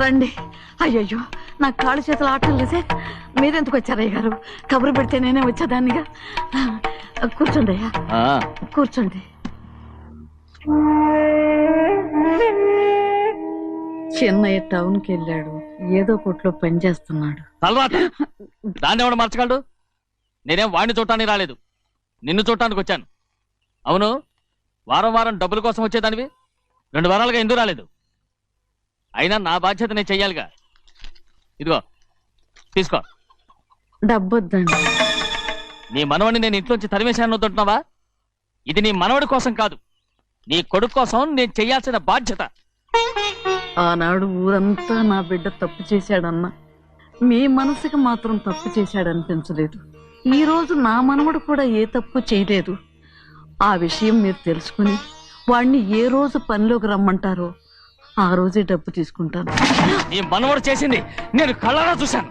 రండి. అయ్యయ్యో నా కాళ్ళు చేతులు ఆటం లేదే. మీరెందుకు వచ్చారయ్య గారు? కబురు పెడితే నేనే వచ్చేదాన్నిగా. కూర్చోండి అయ్యా, కూర్చోండి. చిన్నయ్య టౌన్కి వెళ్ళాడు, ఏదో కొట్లో పని చేస్తున్నాడు. దాన్ని ఎవడు మార్చగలడు? నేనేం వాడిని చూడటానికి రాలేదు, నిన్ను చూడటానికి వచ్చాను. అవును, వారం వారం డబ్బుల కోసం వచ్చేదానివి 2 వారాలుగా ఎందుకు రాలేదు? అయినా నా బాధ్యత నేను చెయ్యాలిగా. ఇదిగో తీసుకో. డబ్బొద్దండి. నీ మనవడిని నేను ఇంట్లోంచి తరిమేశాను వద్దంటున్నావా? ఇది నీ మనవడి కోసం కాదు, నీ కొడుకు కోసం నేను చెయ్యాల్సిన బాధ్యత. ఆనాడు ఊరంతా నా బిడ్డ తప్పు చేశాడన్నా, మీ మనసుకి మాత్రం తప్పు చేశాడనిపించలేదు. ఈ రోజు నా మనవడు కూడా ఏ తప్పు చేయలేదు. ఆ విషయం మీరు తెలుసుకుని వాణ్ణి ఏ రోజు పనిలోకి రమ్మంటారో ఆ రోజే డబ్బు తీసుకుంటాను. నీ మనవడు చేసింది నేను కళ్ళారా చూశాను.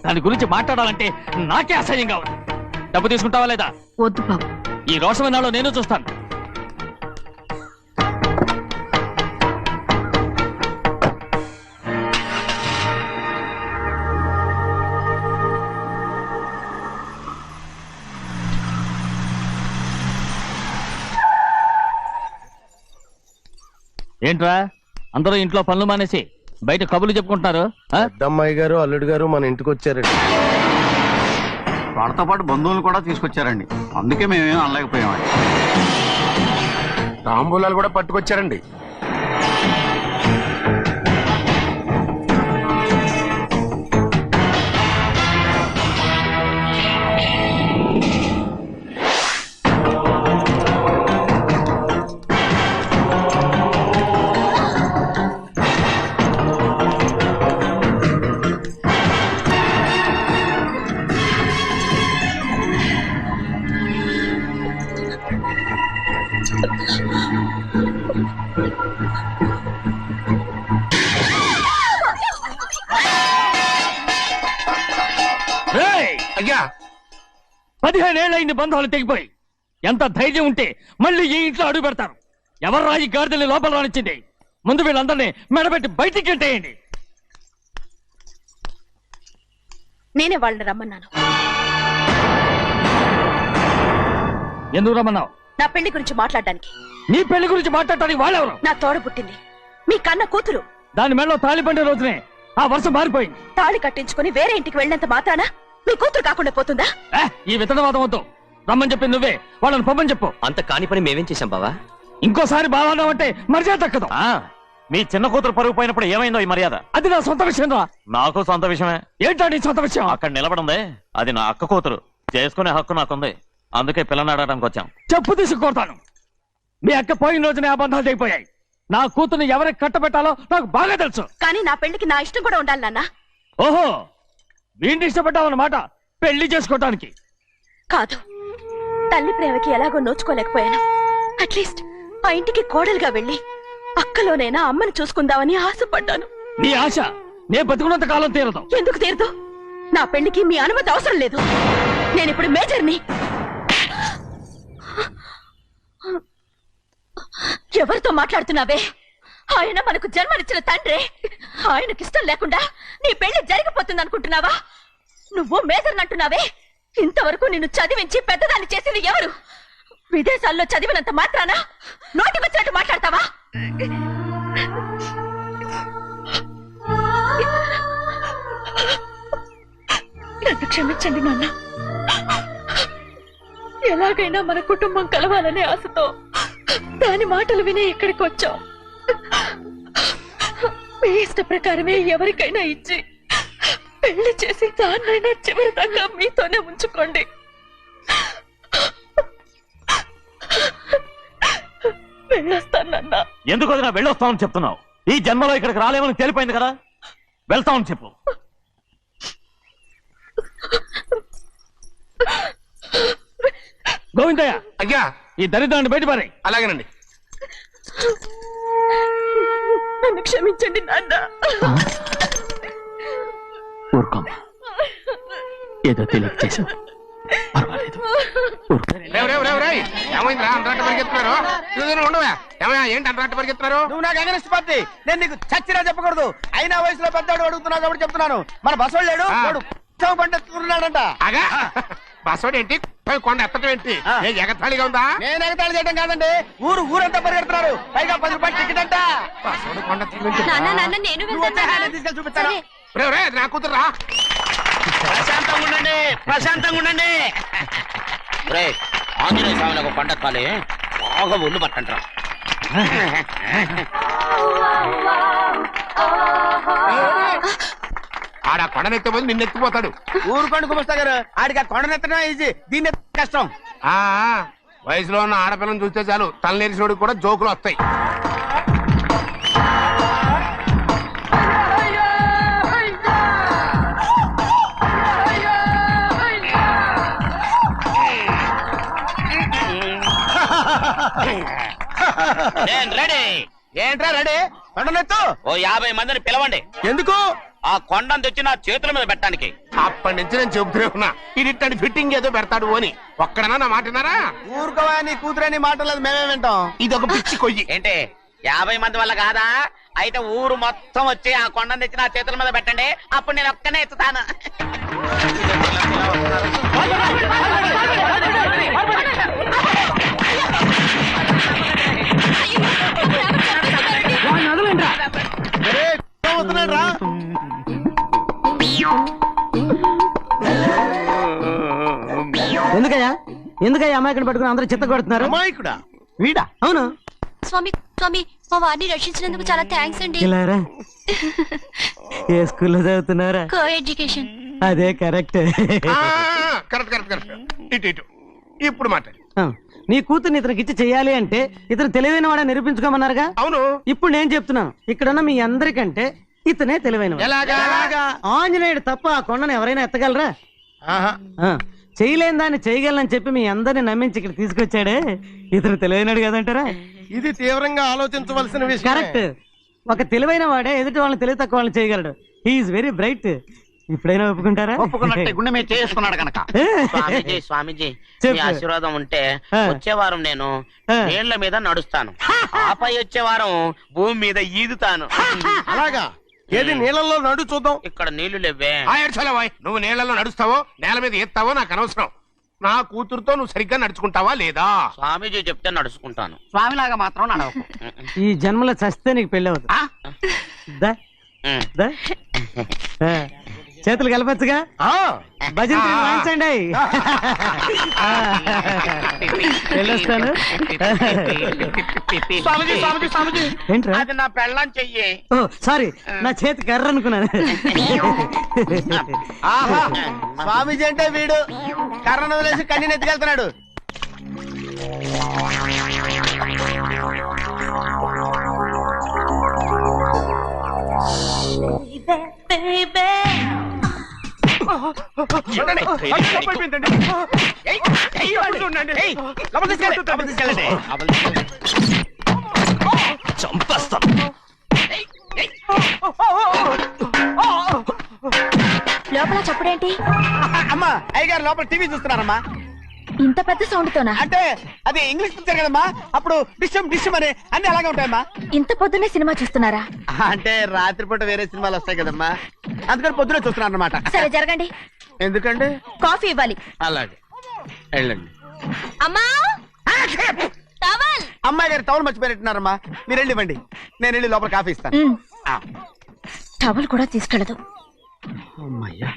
దాని గురించి మాట్లాడాలంటే నాకే అసహ్యంగా ఉంది. డబ్బు తీసుకుంటావా లేదా? వద్దు బాబు, ఈ రోషమనాలో నేను చూస్తాను. ఏంట్రా అందరూ ఇంట్లో పనులు మానేసి బయట కబుర్లు చెప్పుకుంటున్నారు? పెద్దమ్మాయి గారు అల్లుడు గారు మన ఇంటికి వచ్చారండి. వాళ్ళతో పాటు బంధువులు కూడా తీసుకొచ్చారండి, అందుకే మేమేం అనలేకపోయామండి. తాంబూలాలు కూడా పట్టుకొచ్చారండి. అయ్యా 15 ఏళ్ళైంది బంధాలు తెగిపోయి. ఎంత ధైర్యం ఉంటే మళ్ళీ ఈ ఇంట్లో అడుగు పెడతారు? ఎవరు రాయి గాడిదల్ని లోపల రానిచ్చింది? ముందు వీళ్ళందరినీ మెడబెట్టి బయటికి గెంటేయండి. నేనే వాళ్ళని రమ్మన్నాను. ఎందుకు రమ్మన్నావు? నా పెళ్లి గురించి మాట్లాడడానికి. నీ పెళ్లి గురించి మాట్లాడటానికి వాళ్ళెవరు? నా తోడ పుట్టింది, మీ కన్న కూతురు. దాని మెడలో తాళి పండే రోజునే ఆ వర్షం మారిపోయింది. తాళి కట్టించుకుని వేరే ఇంటికి వెళ్ళినంత మాత్రాన మీ కూతురు కాకుండా పోతుందా? ఈ విత్తనవాదం వద్దు. రమ్మని చెప్పి నువ్వే వాళ్ళని పంపని చెప్పు. అంత కాని పని మేమేం చేశాం బావా? ఇంకోసారి బావాన్నావంటే మర్యాద తక్కదు. మీ చిన్న కూతురు పరుగు పోయినప్పుడు ఏమైందో ఈ మర్యాద? అది నా సొంత విషయం రా. నాకు సొంత విషయమే. ఏంటో నీ సొంత విషయం? అక్కడ నిలబడిందే అది నా అక్క కూతురు, చేసుకునే హక్కు నాకుంది. అందుకే పిల్లని అడగడానికి వచ్చాం. చెప్పు తీసుకొడతాను. మీ అక్క పోయిన రోజునే ఆ బంధాలు తెగిపోయాయి. నా కూతుర్ని ఎవరికి కట్టబెట్టాలో నాకు బాగా తెలుసు. కానీ నా పెళ్లికి నా ఇష్టం కూడా ఉండాలి నాన్న. ఓహో, వీడిని ఇష్టపడ్డావన్నమాట పెళ్లి చేసుకోవటానికి? కాదు, తల్లి ప్రేమకి ఎలాగో నోచుకోలేకపోయాను. అట్లీస్ట్ ఆ ఇంటికి కోడలుగా వెళ్ళి అక్కలోనైనా అమ్మని చూసుకుందామని ఆశపడ్డాను. నీ ఆశ నే బతుకున్నంత కాలం తీరదు. ఎందుకు తీరదు? నా పెళ్లికి మీ అనుమతి అవసరం లేదు. నేనిప్పుడు మేజర్ని. ఎవరితో మాట్లాడుతున్నావే? ఆయన మనకు జన్మనిచ్చిన తండ్రే. ఆయనకిష్టం లేకుండా నీ పెళ్లి జరిగిపోతుంది అనుకుంటున్నావా? నువ్వు మేజర్ అంటున్నావే. ఇంతవరకు నిన్ను చదివించి పెద్దదాన్ని చేసింది ఎవరు? విదేశాల్లో చదివినంత మాత్రాన నోటి వచ్చినట్టు మాట్లాడతావా? నన్ను క్షమించండి నాన్న. ఎలాగైనా మన కుటుంబం కలవాలనే ఆశతో దాని మాటలు వినే ఇక్కడికి వచ్చాం. మీ ఇష్ట ప్రకారమే ఎవరికైనా ఇచ్చి పెళ్లి చేసి దాన్నైనా చివరి దాకా మీతోనే ఉంచుకోండి. వెళ్ళొస్తానన్నా. ఎందుకు వదినా వెళ్ళొస్తామని చెప్తున్నావు? ఈ జన్మలో ఇక్కడికి రాలేమని తెలిపోయింది కదా, వెళ్తామని చెప్పు. గోవిందయ్య, అయ్యా ఈ దరిద్రాన్ని బయటపడి. అలాగేనండి. నన్ను క్షమించండి నాన్న. ఊరుకోమ్మా, ఏదో తెలియక చేసావు, పర్వాలేదు. ఏమైందిరా అంతరాట పరిగెత్తున్నారు? ఉండవా ఏమయ్యా, ఏంటి అంతరాట పరిగెత్తున్నారు? నువ్వు నాకు అగనిస్ట్ పార్టీ, నేను నీకు చచ్చినా చెప్పకూడదు. అయినా వయసులో పెద్దవాడు అడుగుతున్నావు కాబట్టి చెప్తున్నాను. మన బసోడు లేడు, వాడు పండిస్తున్నాడంట. అగా బస్సోడు ఏంటి, కొండ ఎత్తడం ఏంటి? ఏ ఎగతాళిగా ఉందా? నేను ఎగతాళి చేయడం కాదండి, ఊరంతా పరిగెడుతున్నారు. పైగా 10 రూపాయలు టికెట్ అంట. బస్సోడు కొండ ఎత్తడం నేను నువ్వు వచ్చే హ్యాండ్ తీసుకెళ్ళి చూపిస్తాను. నా కూతురా. ప్రశాంతంగా ఉండండి, ప్రశాంతంగా ఉండండి. ఆంజనేయ స్వామిని ఒక పండగ కాలే బాగా ఒళ్ళు పట్టంటారా. ఆడ కొండనెత్తిపోతే నిన్నెత్తిపోతాడు. ఊరుకోండి కుమస్తా గారు, ఆడికి ఆ కొండనెత్తడం ఈజీ, దీన్ని కష్టం. వయసులో ఉన్న ఆడపిల్లని చూస్తే చాలు తలనేరిసినోడికి కూడా జోకులు వస్తాయి. నేను రెడీ. ఏంట్రా రెడీ? కొండనెత్తు. ఓ 50 మందిని పిలవండి. ఎందుకు? ఆ కొండను తెచ్చి నా చేతుల మీద పెట్టడానికి. అప్పటి నుంచి నేను చెబుతూనే ఉన్నా, ఇది ఫిట్టింగ్ ఏదో పెడతాడు అని. ఒక్కడనా నా మాటనారా? ఊరుకోవా, నీ కూతురని మాటలేదు, మేమే వింటాం. ఇది ఒక పిచ్చి కొయ్యి. ఏంటి 50 మంది వల్ల కాదా? అయితే ఊరు మొత్తం వచ్చి ఆ కొండను తెచ్చి నా చేతుల మీద పెట్టండి, అప్పుడు నేను ఒక్కనే ఎత్తుతాను. ఎందుకయ్యా అమాయకుని పట్టుకుని అందరూ చిత్త కొడుతున్నారు? అమాయకుడా? వీడా? అవును. స్వామి స్వామి, మా వారిని రక్షించినందుకు చాలా థ్యాంక్స్ అండి. ఇలారా, ఏ స్కూల్లో చదువుతున్నారా? Co education. అదే కరెక్ట్. Correct correct correct. ఇటు ఇప్పుడు మాట్లాడు. నీ కూతుర్ని ఇతనికి ఇచ్చి చెయ్యాలి అంటే ఇతను తెలివైన వాడని నిరూపించుకోమన్నారుగా. అవును. ఇప్పుడు నేను చెప్తున్నాను, ఇక్కడున్న మీ అందరికంటే ఇతనే తెలివైన. ఎలాగా? ఆంజనేయుడు తప్ప ఆ కొండను ఎవరైనా ఎత్తగలరా? చేయలేని దాన్ని చేయగలనని చెప్పి మీ అందరిని నమ్మించి ఇక్కడ తీసుకొచ్చాడే, ఇతను తెలివైనడు కదంటారా? ఇది తీవ్రంగా ఆలోచించవలసిన విషయం. కరెక్ట్. ఒక తెలివైన వాడే ఎదుటి వాళ్ళని తెలివి తక్కువ వాళ్ళని చేయగలడు. He's very bright. ఇప్పుడైనా ఒప్పుకుంటారా? ఒప్పుకున్నట్టే, గుండె మీద చేసుకున్నాడు కనుక. స్వామీజీ స్వామీజీ, మీ ఆశీర్వాదం ఉంటే వచ్చే వారం నేను నీళ్ల మీద నడుస్తాను, ఆపై వచ్చే వారం భూమి మీద ఈదుతాను. అలాగా? ఏది నీళ్ళల్లో నడు చూద్దాం. ఇక్కడ నీళ్లు లేవే. నువ్వు నీళ్ళలో నడుస్తావో నేల మీద ఎత్తావో నాకు అనవసరం. నా కూతురుతో నువ్వు సరిగ్గా నడుచుకుంటావా లేదా? స్వామీజీ చెప్తే నడుచుకుంటాను, స్వామిలాగా మాత్రం నడవకు. ఈ జన్మలో చస్తే నీకు పెళ్ళి అవుతుంది. చేతులు కలపచ్చుగా, భజన వాయించండి. వెళ్ళొస్తాను. స్వామీజీ స్వామీజీ స్వామీజీ, ఏంట్రా? అది నా పెళ్ళం చెయ్యి. ఓ సారీ, నా చేతి కర్ర అనుకున్నాను. ఆహా, స్వామీజీ అంటే వీడు కర్రను వదిలేసి కన్నీని ఎత్తుకెళ్తున్నాడు. లోపల చప్పుడేంటి? అమ్మా, అయ్యగారు లోపల టీవీ చూస్తున్నారమ్మా. ఇంత పెద్ద సౌండ్ తోనా? అంటే అది ఇంగ్లీష్ పిక్చర్ కదమ్మా, అప్పుడు డిషమ్ డిషమ్ అని అన్ని అలాగే ఉంటాయమ్మా. ఇంత పొద్దున్నే సినిమా చూస్తున్నారా? అంటే రాత్రిపూట వేరే సినిమాలు వస్తాయి కదమ్మా, అందుకని పొద్దునే చూస్తున్నాను అనమాట. సరే జరగండి. ఎందుకండి? కాఫీ ఇవ్వాలి. అలాగే వెళ్ళండి. అమ్మా, టవల్. అమ్మాయి గారు టవల్ మర్చిపోయినట్టున్నారమ్మా, మీరు వెళ్ళి ఇవ్వండి, నేను వెళ్ళి లోపల కాఫీ ఇస్తాను. టవల్ కూడా తీసుకెళ్ళదు. అమ్మయ్యా,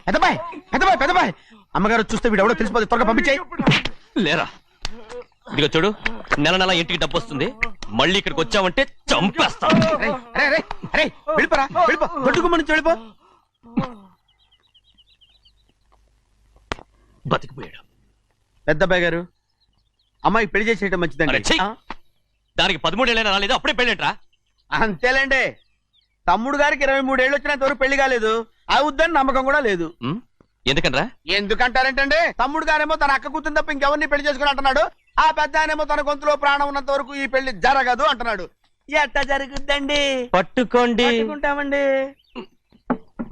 పెద్దబాయ్ పెద్దబాయ్ పెద్దబాయ్, అమ్మగారు చూస్తే వీడు ఎవడో తెలిసిపోతే త్వరగా పంపించేయి. లేరా, ఇదిగో చూడు, నెల నెల ఇంటికి డబ్బు వస్తుంది, మళ్ళీ ఇక్కడికి వచ్చావంటే చంపేస్తా. వెళ్ళిపోరా, వెళ్ళిపో, దొడ్డుకుమ్మ నుంచి వెళ్ళిపో. బతికిపోయాడు. పెద్దబాయ్ గారు, అమ్మాయి పెళ్లి చేసేయటం మంచిదండి. దానికి 13 ఏళ్ళైనా రాలేదు, అప్పుడే పెళ్ళేంట్రా? అంతేలేండి, తమ్ముడు గారికి 23 ఏళ్ళు వచ్చినంత వరకు పెళ్లి కాలేదు, అవుద్దని నమ్మకం కూడా లేదు. ఎందుకనరా? ఎందుకంటారేంటండి, తమ్ముడు గారేమో తన అక్క కూతురు తప్ప ఇంకెవరిని పెళ్లి చేసుకుని అంటున్నాడు, ఆ పెద్ద ఆయనేమో తన గొంతులో ప్రాణం ఉన్నంత వరకు ఈ పెళ్లి జరగదు అంటున్నాడు. ఎట్ట జరుగుద్దండి? పట్టుకోండి. పట్టుకుంటామండి.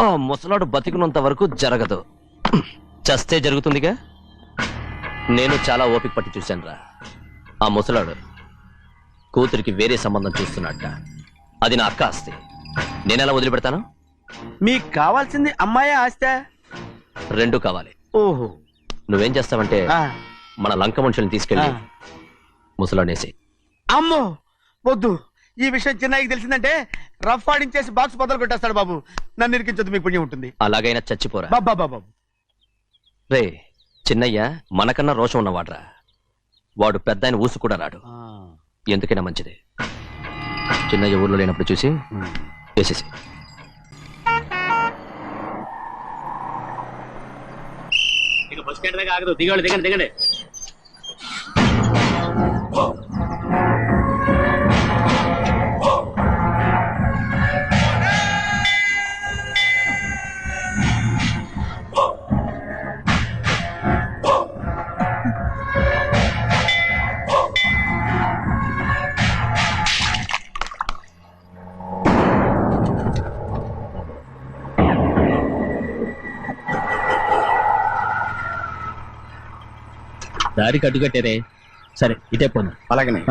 ఆ ముసలాడు బతికున్నంత వరకు జరగదు, చస్తే జరుగుతుందిగా. నేను చాలా ఓపిక పట్టి చూశాను రా. ఆ ముసలాడు కూతురికి వేరే సంబంధం చూస్తున్నట్ట. అది నా అక్క ఆస్తి, నేనెలా వదిలిపెడతాను? మీకు కావాల్సింది అమ్మాయి ఆస్తా? రెండు కావాలి. ఓహో. నువ్వేం చేస్తావంటే మన లంక మనుషుల్ని తీసుకెళ్ళి ముసలాడేసి. అమ్మో వద్దు, ఈ విషయం చిన్నయ్యకి తెలిసిందంటే రఫ్ ఆడించేసి బాక్స్ బదులు కొట్టేస్తాడు బాబు. నన్ను ఇరికించొద్దు, మీకు పుణ్యం ఉంటుంది. అలాగైనా చచ్చిపోరా బాబా. రే. చిన్నయ్య మనకన్నా రోషం ఉన్నవాడ్రా. వాడు పెద్ద ఆయన ఊసు కూడా రాడు. ఎందుకైనా మంచిది చిన్నయ్య ఊర్లో లేనప్పుడు చూసి వేసేసి. దిగండి. దారికి అడ్డుకట్టారే. సరే ఇటే పోను. అలాగనే.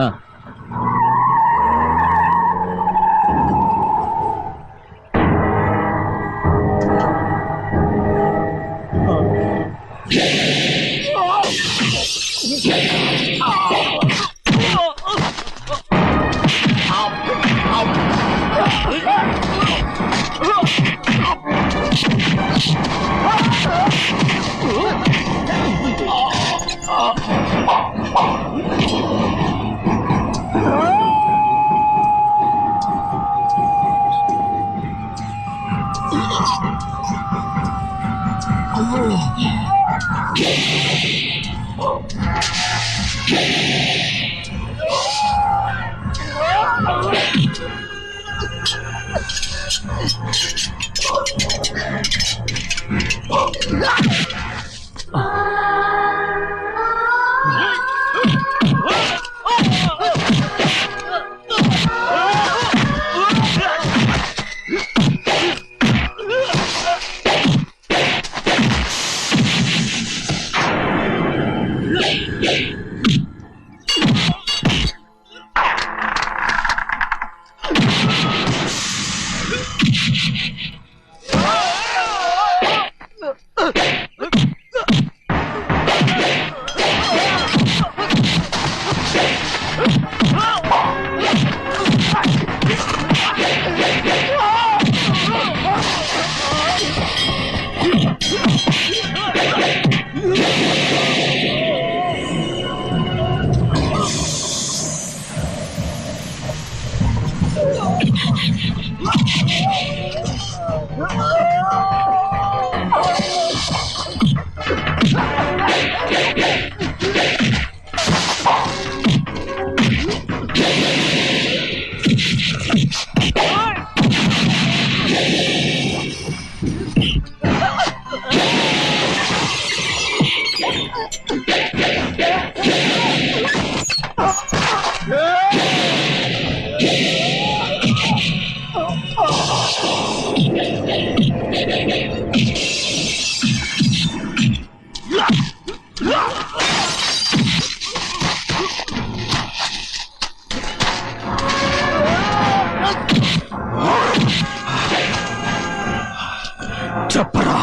చెప్పరా,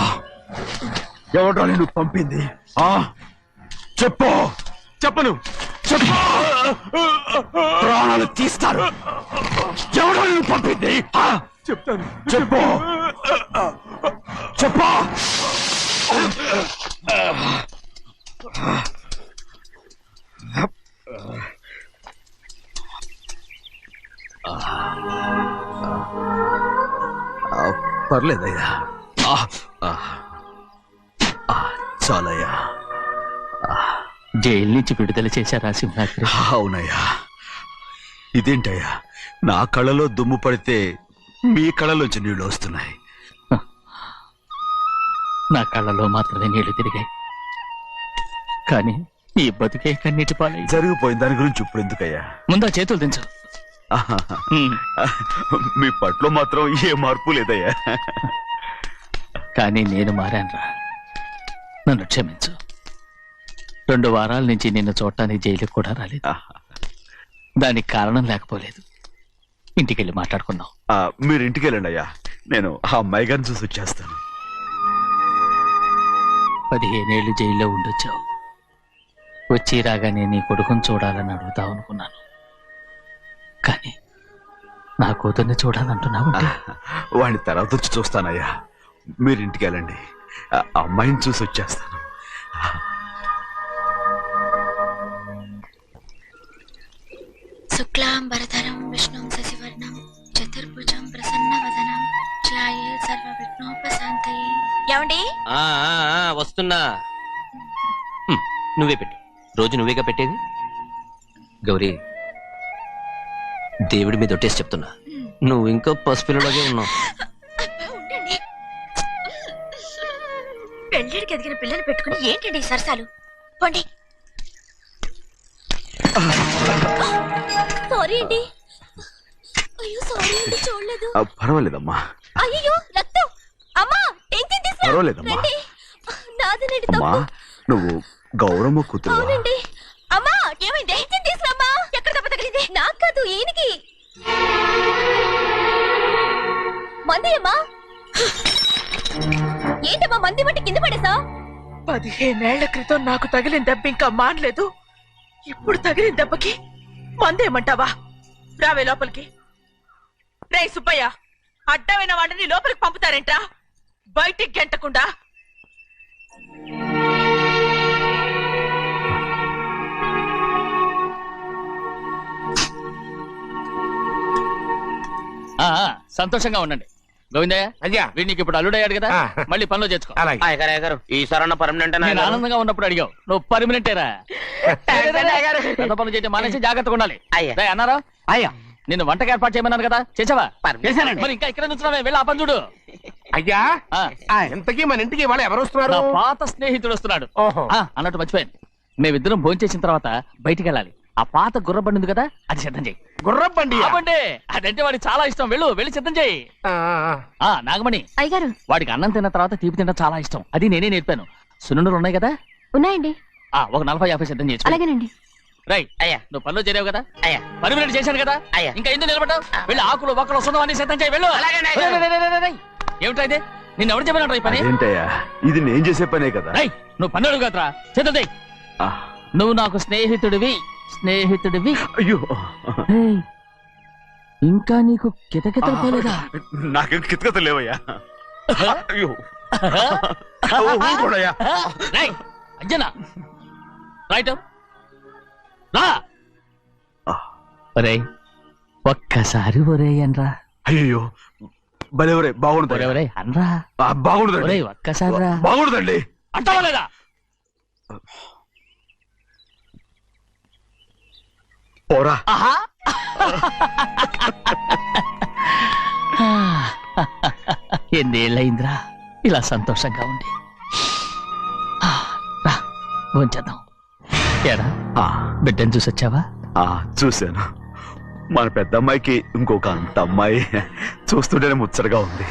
ఎవడ్రా నేను పంపింది? చెప్పు. చెప్పను. చెప్పు. ప్రాణాలు తీస్తారు. ఎవడో నేను పంపింది? చెప్తాను. చెప్పు. చెప్పు. పర్లేదయ్యా, చాలయ్యా. జైలు నుంచి విడుదల చేశారా సింహాద్రి? అవునయ్యా. ఇదేంటయ్యా, నా కళ్ళలో దుమ్ము పడితే మీ కళ్ళలోంచి నీళ్లు వస్తున్నాయి. నా కళ్ళలో మాత్రమే నీళ్లు తిరిగాయి, కానీ ఈ బతుకే కన్నీటి పాలై. జరిగిపోయిన దాని గురించి ఇప్పుడు ఎందుకయ్యా? ముందా చేతులు దించు. మీ పట్లో మాత్రం ఏ మార్పు లేదయ్యా. కానీ నేను మారానురా, నన్ను క్షమించు. 2 వారాల నుంచి నిన్ను చూడటానికి జైలుకి కూడా రాలేదు. దానికి కారణం లేకపోలేదు. ఇంటికెళ్ళి మాట్లాడుకుందాం. మీరు ఇంటికి వెళ్ళండి అయ్యా, నేను ఆ అమ్మాయి గారిని చూసి వచ్చేస్తాను. 15 ఏళ్ళు జైల్లో ఉండొచ్చావు. వచ్చి రాగానే నీ కొడుకుని చూడాలని అడుగుతావు అనుకున్నాను. కానీ నా కూతుర్ని చూడాలంటున్నావు. వాడిని తర్వాత వచ్చి చూస్తానయ్యా, మీరు ఇంటికి వెళ్ళండి, ఆ అమ్మాయిని చూసి వచ్చేస్తాను. శుక్లాంబరధరం విష్ణుం శశివర్ణం చతుర్భుజం ప్రసన్నవదనం ధ్యాయే సర్వవిఘ్నోపశాంతయే. ఏమండి? వస్తున్నా. నువ్వే పెట్టు. రోజు నువ్వేగా పెట్టేది. గౌరీ, దేవుడి మీద ఒట్టేసి చెప్తున్నా, నువ్వు ఇంకా పసిపిల్లలాగే ఉన్నావు. ఉండండి. పెళ్ళిడికి ఎదిగిన పిల్లని పెట్టుకుని ఏంటండి సరసాలు? పోండి. సారీ అండి. అయ్యో సారీ అండి, చూడలేదు. పర్వాలేదమ్మా. అయ్యో రక్తం. అమ్మా టెన్షన్ తీసుకురా. పర్వాలేదమ్మా. నాదనండి అమ్మా, తప్పు. నువ్వు గౌరమ్మ కూతురు. అవునండి. అమ్మా ఏమైంది? టెన్షన్ తీసుకురామ్మా. ఎక్కడ దెబ్బ తగిలింది? నాకు కాదు, ఈయనకి. మంది అమ్మా. ఏంటమ్మా మంది బట్టి కింద పడేసా? 15 ఏళ్ల క్రితం నాకు తగిలిన దెబ్బ ఇంకా మానలేదు. ఇప్పుడు తగిలిన దెబ్బకి మందేమంటావా? రావే లోపలికి. రే సుబ్బయ్య, అడ్డమైన వాడిని లోపలికి పంపుతారేంట్రా? బయటికి గెంటకుండా. సంతోషంగా ఉండండి. గోవిందయ్య, అయ్యా వీడికి ఇప్పుడు అల్లుడయ్యాడు కదా, మళ్ళీ పనిలో చేర్చుకో. ఈసారన్న పర్మనెంట్ నేను ఆనందంగా ఉన్నప్పుడు అడిగావు, నువ్వు పర్మనెంటేరా. పెద్ద పనులు చేయడం మానేసి జాగ్రత్తగా ఉండాలి. అన్నారా? అయ్యా, నిన్ను వంటకి ఏర్పాటు చేయమన్నాను కదా, చేసావా? చేశానండి. మరి ఇంకా ఇక్కడ నుంచున్నావే, వెళ్ళి ఆ పని చూడు. అయ్యా ఇంతకీ మన ఇంటికి ఇవాళ ఎవరు వస్తున్నారు? నా పాత స్నేహితుడు వస్తున్నాడు. ఓహో. అన్నట్టు మర్చిపోయాను, మేమిద్దరం భోంచేసిన తర్వాత బయటికి వెళ్ళాలి. ఆ పాత గుర్రబండి ఉంది కదా, అది సిద్ధం చేయి. గుర్రబండి? అదంటే వాడికి చాలా ఇష్టం. వెళ్ళి సిద్ధం చేయి. నాగమణి, అయ్యగారు వాడికి అన్నం తిన్న తర్వాత తీపి తినడం చాలా ఇష్టం. అది నేనే నేర్పాను. సున్నుండలు ఉన్నాయి కదా? ఉన్నాయండి. ఒక 40-50 సిద్ధం చేసి. అలాగేనండి. రైట్. అయ్యా, నువ్వు పనిలో చేరావు కదా, అయ్యా పర్మినెంట్ చేశాను కదా, అయ్యా ఇంకా ఎందుకు నిలబడ్డావు? వెళ్ళి ఆకులు ఒక్కలు సున్నం అన్ని సిద్ధం చేయి. వెళ్ళు. ఏమిటా ఇది? నిన్ను ఎవరు చెప్పినట్టు ఈ పని? ఏంటయ్యా, ఇది నేను చేసే పనే కదా. నువ్వు పని అడుగు కదరా, సిద్ధం చేయి. నువ్వు నాకు స్నేహితుడివి. అయ్యో, ఇంకా నీకు కితకితలు పోలేదా? నాకేం కితకత లేవయ్యా. అయ్యో ఊరుకోడయ్యా. అంజనా రైట్ రా. ఒరే ఒక్కసారి ఒరే అనరా. అయ్యో భలే బాగుంటుంది. ఒరే అనరా. బాగుండదండి. ఒక్కసారి రా. బాగుండదండి. అంటావా లేదా? పోరా. ఎన్నేళ్ళయిందిరా ఇలా సంతోషంగా ఉండి. రా భోంచేద్దాం. ఏడా బిడ్డను చూసొచ్చావా? చూశాను. మన పెద్ద అమ్మాయికి ఇంకొక అంత అమ్మాయి. చూస్తుంటేనే ముచ్చటగా ఉంది.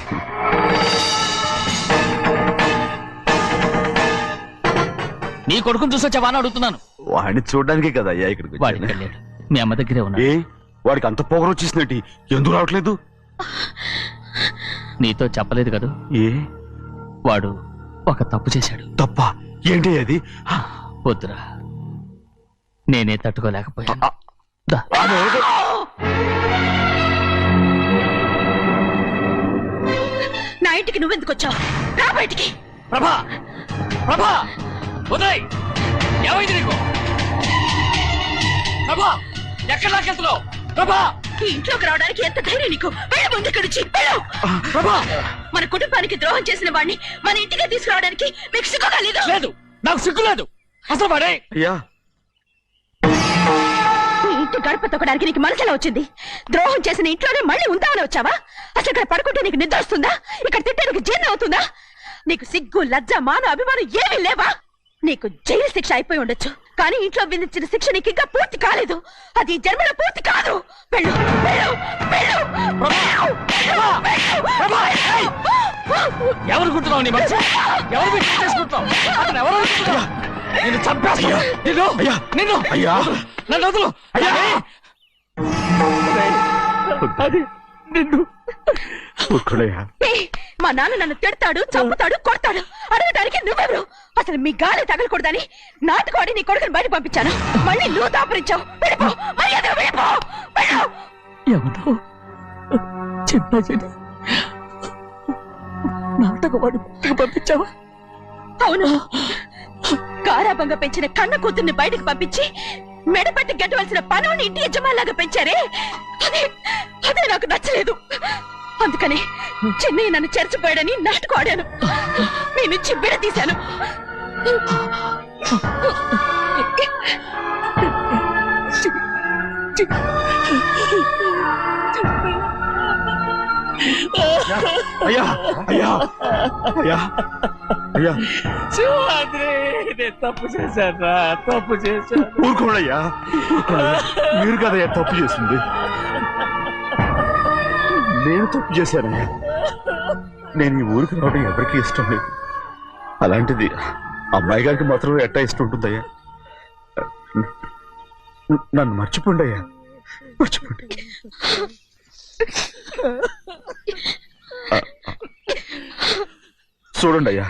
నీ కొడుకుని చూసొచ్చావా అని అడుగుతున్నాను. వాడిని చూడడానికే కదా అయ్యా ఇక్కడికి. వాడికి వెళ్ళాడు, మీ అమ్మ దగ్గరే ఉన్నాడు. వాడికి అంత పొగరు వచ్చేసినట్టు ఎందుకు రావట్లేదు? నీతో చెప్పలేదు కదా. వాడు ఒక తప్పు చేశాడు. తప్ప? ఏంటి అది? వద్దురా, నేనే తట్టుకోలేకపోయాను. నా ఇంటికి నువ్వెందుకు వచ్చావు? రా బయటికి. ప్రభా ఉదయ్, ఏమైంది నీకు? ప్రభా ఎక్కడ లాకెళ్తున్నావు? ప్రభా ఈ ఇంట్లోకి రావడానికి ఎంత ధైర్యం నీకు? వెళ్ళ ముందు ఇక్కడి నుంచి వెళ్ళు. ప్రభా, మన కుటుంబానికి ద్రోహం చేసిన వాడిని మన ఇంటికి తీసుకురావడానికి మీకు సిగ్గుగా లేదు? లేదు, నాకు సిగ్గు లేదు అసలు. వాడే ఈ ఇంటి గడప తొక్కడానికి నీకు మనసులో వచ్చింది. ద్రోహం చేసిన ఇంట్లోనే మళ్ళీ ఉందామని వచ్చావా? అసలు ఇక్కడ పడుకుంటే నీకు నిద్ర వస్తుందా? ఇక్కడ తింటే నీకు జీర్ణం అవుతుందా? నీకు సిగ్గు, లజ్జ, మాన, అభిమానం ఏమీ లేవా? నీకు జైలు శిక్ష అయిపోయి ఉండొచ్చు, కానీ ఇంట్లో విధించిన శిక్ష నీకు ఇంకా పూర్తి కాలేదు. అది జన్మలో పూర్తి కాదు. వెళ్ళు వెళ్ళు వెళ్ళు. ఎవరు కుంటున్నావు? నీ మనసు ఎవరు చేసుకుంటున్నావు? నిన్ను చంపేస్తా. నిన్ను అయ్యా నన్ను వదులు. అది నిన్ను ఒక్కడయ్యా. ఏయ్, మా నాన్న నన్ను తిడతాడు, చంపుతాడు, కొడతాడు. అడగడానికి నువ్వెవరు? అసలు మీ గాలి తగలకూడదని నాటుకోడి నీ కొడుకుని బయట పంపించాను. మళ్ళీ నువ్వు దాపరించావు. వెళ్ళిపో, మర్యాదగా వెళ్ళిపో, వెళ్ళు. ఎవరో చిన్నజని నాటకవాడు పంపించావా? అవును, గారాబంగా పెంచిన కన్న కూతుర్ని బయటకు పంపించి మెడపట్టి గెట్టవలసిన పనుని ఇంటి యజమానిలాగా పెంచారే, అదే నాకు నచ్చలేదు. అందుకని చెన్నై నన్ను చెరచిపోయాడని నాటకం ఆడాను. మీ నుంచి విడదీశాను. అయ్యా అయ్యా అయ్యా అయ్యా నేను తప్పు చేశాను, తప్పు చేశాను. ఊరుకోడయ్యా, మీరు కదయ్యా తప్పు చేసింది. నేను తప్పు చేశానయ్యా. నేను ఈ ఊరికి రావడం ఎవరికి ఇష్టం లేదు. అలాంటిది అమ్మాయి గారికి మాత్రం ఎట్టా ఇష్టం ఉంటుందయ్యా. నన్ను మర్చిపోండి అయ్యా, మర్చిపోండి. చూడండి అయ్యా,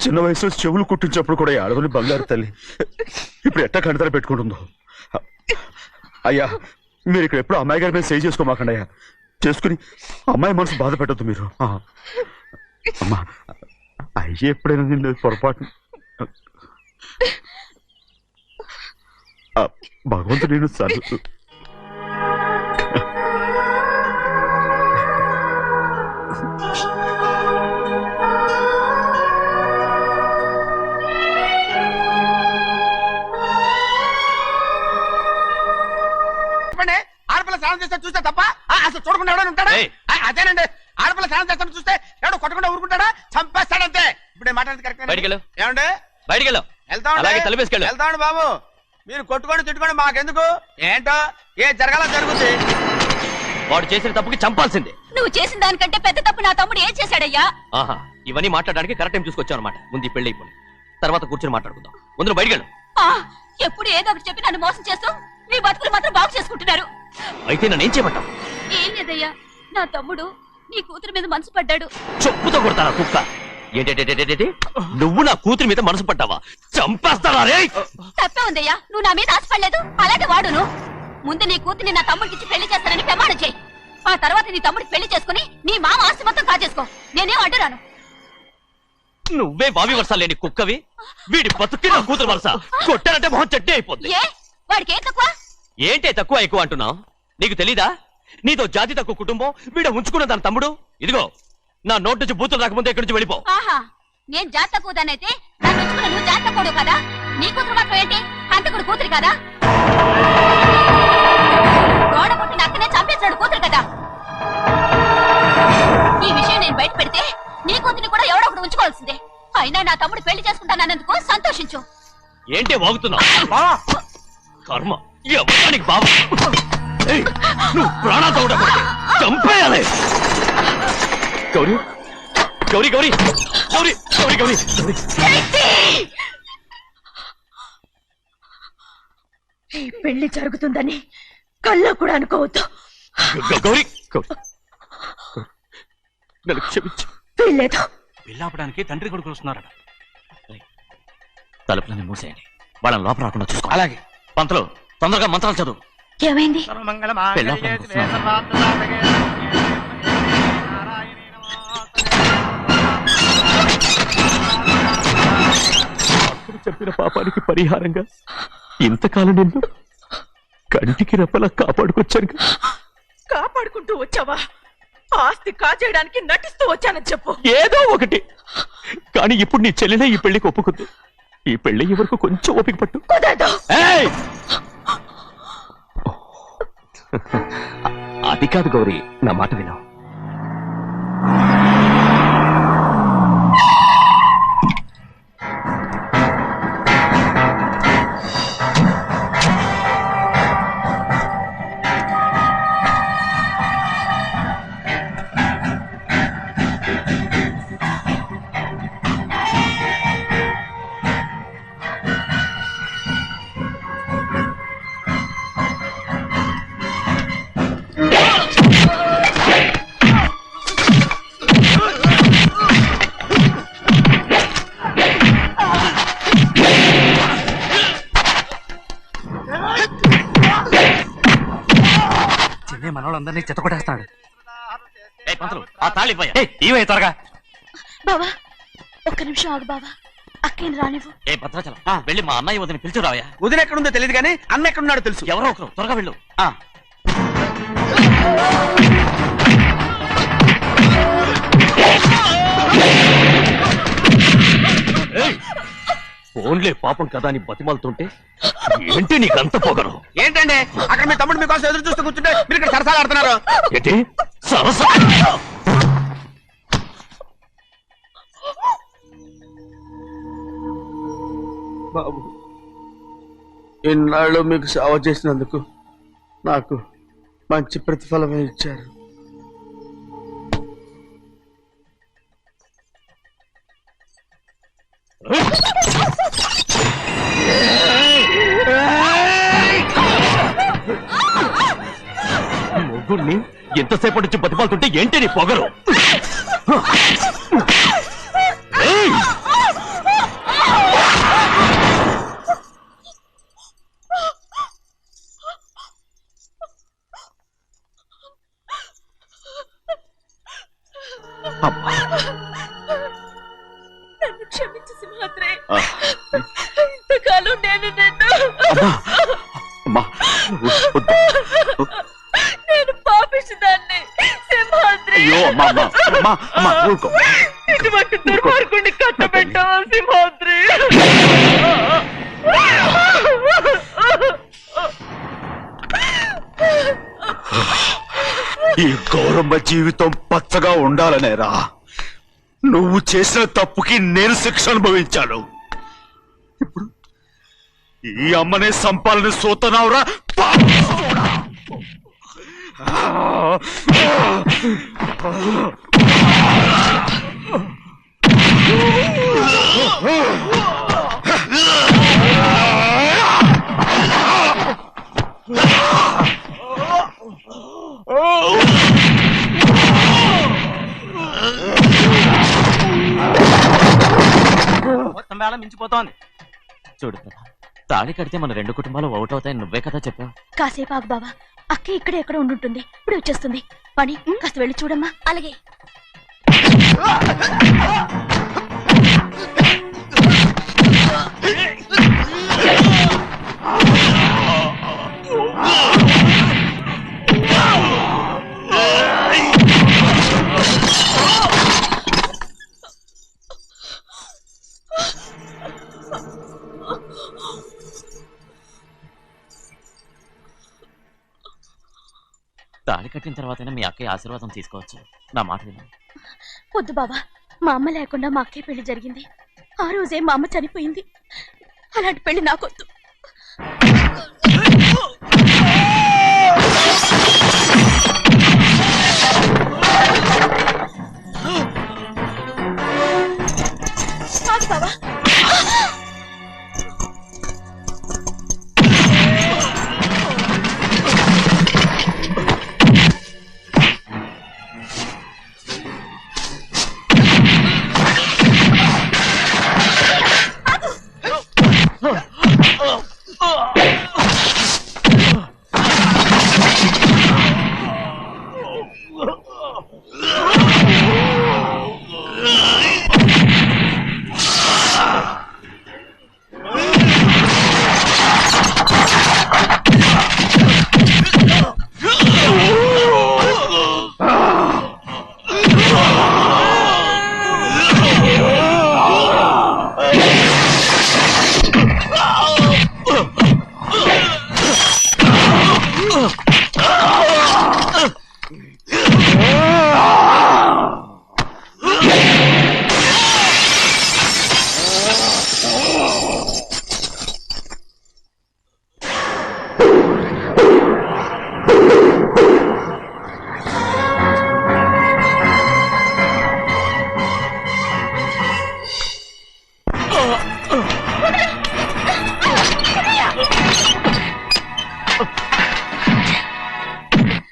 చిన్న వయసులో చెవులు కుట్టించినప్పుడు కూడా అడవుని బంగారు తల్లి ఇప్పుడు ఎట్టా కంటతర పెట్టుకుంటుందో. అయ్యా, మీరు ఇక్కడ ఎప్పుడు అమ్మాయి గారి మీద సేవ్ చేసుకోమాకండి అయ్యా. చేసుకుని అమ్మాయి మనసు బాధ పెట్టద్దు మీరు. అమ్మా, అయ్యే ఎప్పుడైనా నేను పొరపాటు భగవంతుడు నేను సర్దు. ఆడపిల్ల స్నానం చేస్తే చూస్తే తప్ప అసలు చూడకుండా ఎవడైనా ఉంటాడా? అదేనండి, ఆడపిల్ల స్నానం చేస్తాను చూస్తే ఎవడో కొట్టకుండా ఊరుకుంటాడా? చంపేస్తాడంతే. ఇప్పుడు మాట్లాడేది కరెక్ట్ ఏమండి? వెళ్తామండి బాబు. మీరు కొట్టుకొని తిట్టుకొని మాకెందుకు? ఏంటో ఏ జరగాలో జరుగుతుంది. వాడు చేసిన తప్పుకి చంపాల్సిందే. నువ్వు చేసిన దానికంటే పెద్ద తప్పు నా తమ్ముడు ఏం చేశాడయ్యా? ఆహా, ఇవన్నీ మాట్లాడడానికి కరెక్ట్ టైం చూసుకొచ్చావు అనమాట. ముందు ఈ పెళ్లి అయిపోయి తర్వాత కూర్చొని మాట్లాడుకుందాం. ముందు బయటకెళ్ళు. ఎప్పుడు ఏదో ఒకటి చెప్పి నన్ను మోసం చేస్తూ మీ బతుకులు మాత్రం బాగు చేసుకుంటున్నారు. అయితే నన్ను ఏం చేయమంటావు? ఏం లేదయ్యా, నా తమ్ముడు నీ కూతురు మీద మనసు పడ్డాడు. చెప్పుతో కొడతారా కుక్క? ఏంటి నువ్వు నా కూతురి మీద మనసు పడ్డావా? చంపేస్తారా రే? తప్పే ఉందయ్యా, నువ్వు నా మీద ఆశపడలేదు, అలాగే వాడును. ముందు నీ కూతుర్ని నా తమ్ముడికి పెళ్లి చేస్తానని ప్రమాణం చేయి. ఆ తర్వాత నీ తమ్ముడికి పెళ్లి చేసుకుని నీ మామ ఆస్తి మొత్తం కాజేసుకో. నేనేం అడ్డురాను. నువ్వే బావి వరుస లేని కుక్కవి. వీడి బతుక్కి నా కూతురు వరుస. కొట్టానంటే మొహం చెట్టే అయిపోద్ది. వాడికి ఏం తక్కువ? ఏంటే తక్కువ ఎక్కువ అంటున్నావు? నీకు తెలీదా? నీతో జాతి తక్కువ కుటుంబం వీడ ఉంచుకున్న తన తమ్ముడు. ఇదిగో, నా నోటి నుంచి బూతులు రాకముందే ఇక్కడి నుంచి వెళ్ళిపో. ఆహా, నేను జాతి తక్కువదానైతే నన్ను ఉంచుకున్న నువ్వు జాతి తక్కువ కదా? నీ కూతురు మాత్రం ఏంటి? హంతకుడు కూతురు కదా? గోడ పుట్టిన అక్కనే చంపేశాడు కూతురు కదా? ఈ విషయం నేను బయట పెడితే నీ కూతురిని కూడా ఎవడో ఒకటి ఉంచుకోవాల్సిందే. అయినా నా తమ్ముడు పెళ్లి చేసుకుంటానన్నందుకు సంతోషించు. ఏంటే వాగుతున్నావు? కర్మ, ఎవరికి బాబు నువ్వు ప్రాణాలతో ఉండకూడదు, చంపేయాలి. గౌరీ గౌరీ గౌరీ గౌరీ గౌరీ గౌరీ ఈ పెళ్లి జరుగుతుందని కల్లో కూడా అనుకోవద్దు. గౌరీ నన్ను క్షమించు. వీల్లేదు. పెళ్ళాపడానికి తండ్రి కొడుకులు వస్తున్నారట. తలుపులని మూసేయండి, వాళ్ళని లోపల రాకుండా చూసుకో. అలాగే. పంతులు, తొందరగా మంత్రాలు చదువు. ఏమైంది? చెప్పిన పాపానికి పరిహారంగా ఇంతకాలం నిన్ను కంటికి రెప్పలా కాపాడుకొచ్చాను. కాపాడుకుంటూ వచ్చావా? ఆస్తి కాజేయడానికి నటిస్తూ వచ్చానని చెప్పు. ఏదో ఒకటి. కానీ ఇప్పుడు నీ చెల్లెలే ఈ పెళ్లికి ఒప్పుకుంది. ఈ పెళ్లి వరకు కొంచెం ఓపిక పట్టు. అది కాదు గౌరీ, నా మాట విను. వాళ్ళందరినీ చితకొట్టేస్తాడు. ఆ తాళి ఇవే త్వరగా. బావా ఒక్క నిమిషం ఆగు బావా, అక్కేని రానివ్వు. ఏ భద్రాచలం వెళ్ళి మా అన్నయ్య వదిన పిలిచిరావయ్యా. వదిన ఎక్కడుందో తెలియదు కానీ అన్న ఎక్కడున్నాడో తెలుసు. ఎవరో ఒకరు త్వరగా వెళ్ళు. ఫోన్లే పాపం కదా అని బతిమాలుతుంటే ఏంటి నీకంత పొగరు? ఏంటండి అక్కడ మీ తమ్ముడు మీకోసం ఎదురు చూస్తూ కూర్చుంటే మీరు ఇక్కడ సరసాలు ఆడుతున్నారు. ఏంటి సరసా? బాబు, ఇన్నాళ్ళు మీకు సేవ చేసినందుకు నాకు మంచి ప్రతిఫలమే ఇచ్చారు. మొగ్గుడిని ఎంతసేపటి నుంచి బతిమాలుతుంటే ఏంటి నీ పొగరు? నన్ను క్షమించు సింహాద్రి. ఇంతకాలం నేను నేను పాపిస్తుదాన్ని సింహాద్రి. ఇటువంటి దుర్మార్గుడిని కట్టబెట్టావా సింహాద్రి? ఈ గౌరమ్మ జీవితం పచ్చగా ఉండాలనేరా నువ్వు చేసిన తప్పుకి నేను శిక్ష అనుభవించాను. ఇప్పుడు ఈ అమ్మనే సంపాలని సోతనావురా. మొత్తం వేళ మించిపోతోంది. చూడు తాళి కడితే మన రెండు కుటుంబాలు అవుతాయని నువ్వే కదా చెప్పావు. కాసేపు ఆగు బావా, అక్క ఇక్కడే ఎక్కడ ఉండుంటుంది, ఇప్పుడు వచ్చేస్తుంది. పని కాస్త వెళ్ళి చూడమ్మా. అలాగే. తాళి కట్టిన తర్వాతైనా మీ అక్కయ్య ఆశీర్వాదం తీసుకోవచ్చు. నా మాట విను. వద్దు బావా, మా అమ్మ లేకుండా మా అక్కయ్య పెళ్లి జరిగింది. ఆ రోజే మా అమ్మ చనిపోయింది. అలాంటి పెళ్లి నాకొద్దు. బావా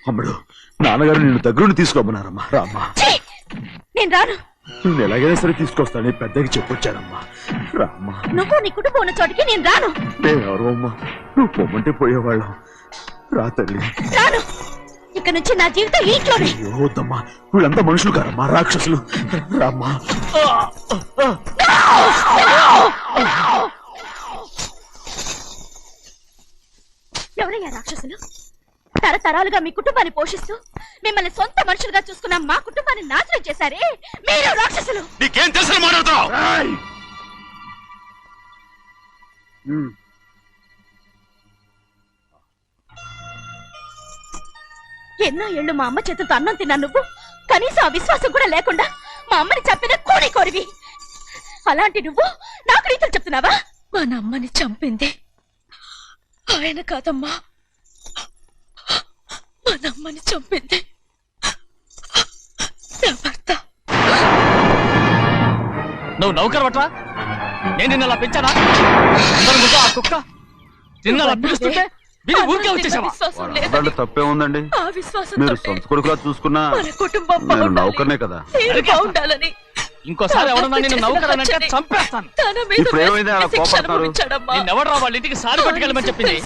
అమ్ముడు, నాన్నగారు నిన్ను దగ్గరుండి తీసుకోమన్నారమ్మా. రామ్మా. నేను రాను. నువ్వు ఎలాగైనా సరే తీసుకొస్తానని పెద్దకి చెప్పొచ్చానమ్మా. రామ్మా. నువ్వు నీ కుటుంబం ఉన్న చోటికి నేను రాను. మేమెవరు అమ్మా, నువ్వు పొమ్మంటే పోయేవాళ్ళం. రా తల్లి. రాను. ఇక నుంచి నా జీవితం ఈ ఇంట్లోనే. వద్దమ్మా, వీళ్ళంతా మనుషులు కారమ్మా, రాక్షసులు. రామ్మా. ఎవరయ్యా రాక్షసులు? తరతరాలుగా మీ కుటుంబాన్ని పోషిస్తూ మిమ్మల్ని సొంత మనుషులుగా చూసుకున్న మా కుటుంబాన్ని నాశనం చేశారే మీరు రాక్షసులు. నీకేం తెలుసు మాట్లాడుతావు? ఎన్నో ఏళ్ళు మా అమ్మ చేతులతో అన్నం తిన్నా నువ్వు కనీసం ఆ విశ్వాసం కూడా లేకుండా మా అమ్మని చంపిన కోడి కోరివి. అలాంటి నువ్వు నాకు రీతులు చెప్తున్నావా? మా అమ్మని చంపింది ఆయన కాదమ్మా, మా అమ్మని చంపింది నా భర్త. నువ్వు నౌకర్ పట్రా? నేను నిన్న అలా పెంచానా? అందరి ముందు ఆ కుక్క నిన్న అలా పిలుస్తుంటే మీరు ఊరికే వచ్చేసావా? వాళ్ళు తప్పే ఉందండి. ఆ విశ్వాసం మీరు సొంత కొడుకులా చూసుకున్నా మన కుటుంబం నేను నౌకర్నే కదా. బాగుండాలని ఇంకోసారి ఎవడన్నా నేను నౌకరనంటే చంపేస్తాను. ఇప్పుడు ఏమైంది అలా కోపడుతున్నారు? నిన్నెవడరా వాళ్ళ ఇంటికి సారి పట్టుకెళ్ళమని చెప్పింది?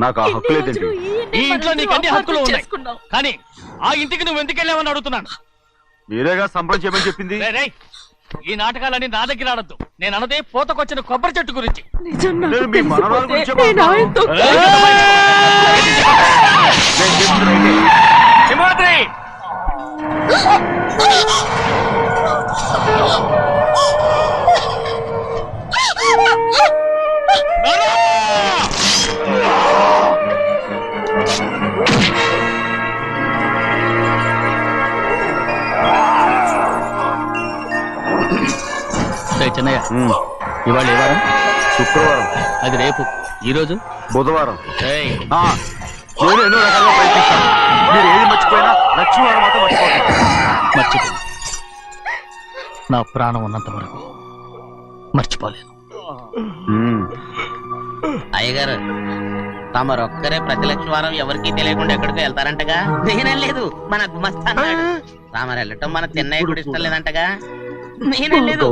నాకు ఆ హక్కు లేదండి. ఈ ఇంట్లో నీకు అన్ని హక్కులు ఉన్నాయి, కానీ ఆ ఇంటికి నువ్వు ఎందుకు వెళ్ళావని అడుగుతున్నాను. మీరేగా సంబరం చేయమని చెప్పింది. ఈ నాటకాలన్నీ నా దగ్గర ఆడద్దు. నేను అన్నదే పోతకొచ్చిన కొబ్బరి చెట్టు గురించి. మీ మనవరాల గురించే చిన్నయ్య, ఇవాళ ఏ వారం? శుక్రవారం. అది రేపు. ఈ రోజు బుధవారం. నేను ఎన్నో రకాలుగా ప్రయత్నిస్తాను. మీరు ఏది మర్చిపోయినా లక్ష్మీవారం మాత్రం మర్చిపోతాను. మర్చిపోయి నా ప్రాణం ఉన్నంత వరకు మర్చిపోలేను. అయ్యగారు, తమరొక్కరే ప్రతి లక్ష్మీవారం ఎవరికి తెలియకుండా ఎక్కడికో వెళ్తారంటగా? నేనలేదు, మన గుమస్తా అన్నాడు. తామరు వెళ్ళటం మన తిన్నయ్య కూడా ఇష్టం లేదంటగా? నేనలేదు,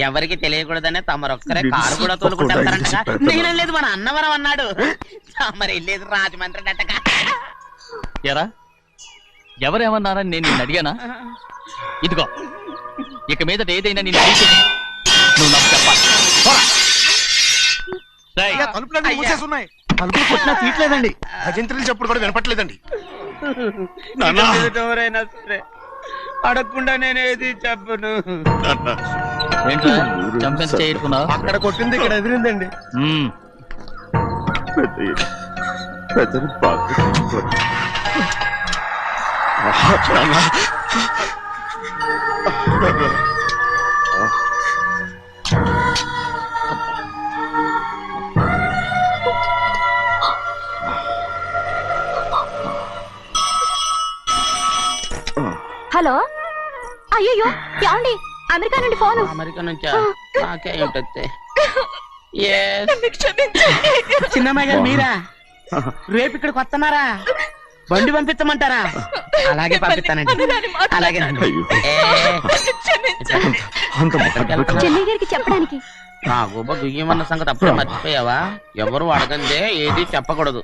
ఎవరికి తెలియకూడదనే తమరొక్కరే కారు కూడా తోలుకుంటారంటగా? నేనలేదు, మన అన్నవరం అన్నాడు. తమరు వెళ్ళేది రాజమండ్రి అంటగా? ఎరా, ఎవరేమన్నారని నేను నిన్ను అడిగానా? ఇదిగో, ఇక మీదట ఏదైనా నేను అడిగితే నువ్వు నాకు చెప్పాలి. తలుపులన్నీ మూసేస్తున్నాయి. తలుపులు కొట్టినా తీయట్లేదండి. భజంత్రులు చెప్పుడు కూడా వినపట్లేదండి. ఎవరైనా సరే అడగకుండా నేనేది చెప్పను. ఏంట్రా చంపెంత చేయకున్నావు? అక్కడ కొట్టింది ఇక్కడ ఎదిరిందండి. హలో, అయ్యో ఏమండి, అమెరికా నుండి ఫోన్. అమెరికా నుంచా? నాకే ఉంటుంది. చిన్నమ్మాయి గారు మీరా? రేపు ఇక్కడికి వస్తున్నారా? బండి పంపించమంటారా? అలాగే పంపిస్తానండి. అలాగే చెన్నై గారికి చెప్పడానికి. నా గుబ్బ గుయ్యమన్న సంగతి అప్పుడే మర్చిపోయావా? ఎవరు అడగందే ఏది చెప్పకూడదు.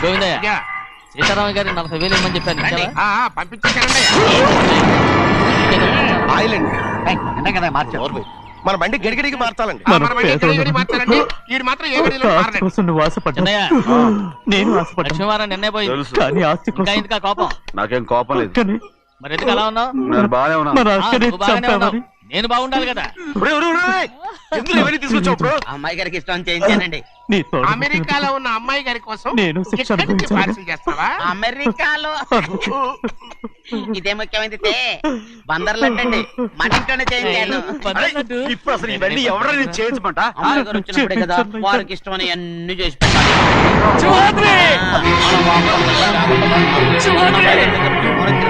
గోవిందయ్య, సీతారామ గారి 40,000 ఇవ్వమని చెప్పాను. పంపించేశానండి. కదా మార్చారు. మన బండి గడిగడికి మార్చాలండి. నేను లక్ష్మీవారం నిన్నే పోయింది. ఇంకా కోపం? నాకేం కోపం లేదు. మరి ఎందుకు అలా ఉన్నావు? నేను బాగానే ఉన్నాను. నేను బాగుండాలి కదా. తీసుకొచ్చావు? అమ్మాయి గారికి ఇష్టం చేయించానండి. అమెరికాలో ఉన్న అమ్మాయి గారి కోసం నేను చేస్తావా? అమెరికాలో ఇదే ముఖ్యమైనది. బందర్లు అంటండి, మన ఇంట్లోనే చేయించాను. ఇప్పుడు అసలు ఇవన్నీ ఎవరైనా చేయించమంట? అమ్మాయి గారు వచ్చినప్పుడే కదా వారికి ఇష్టమని అన్ని చేసి పెట్టాలి.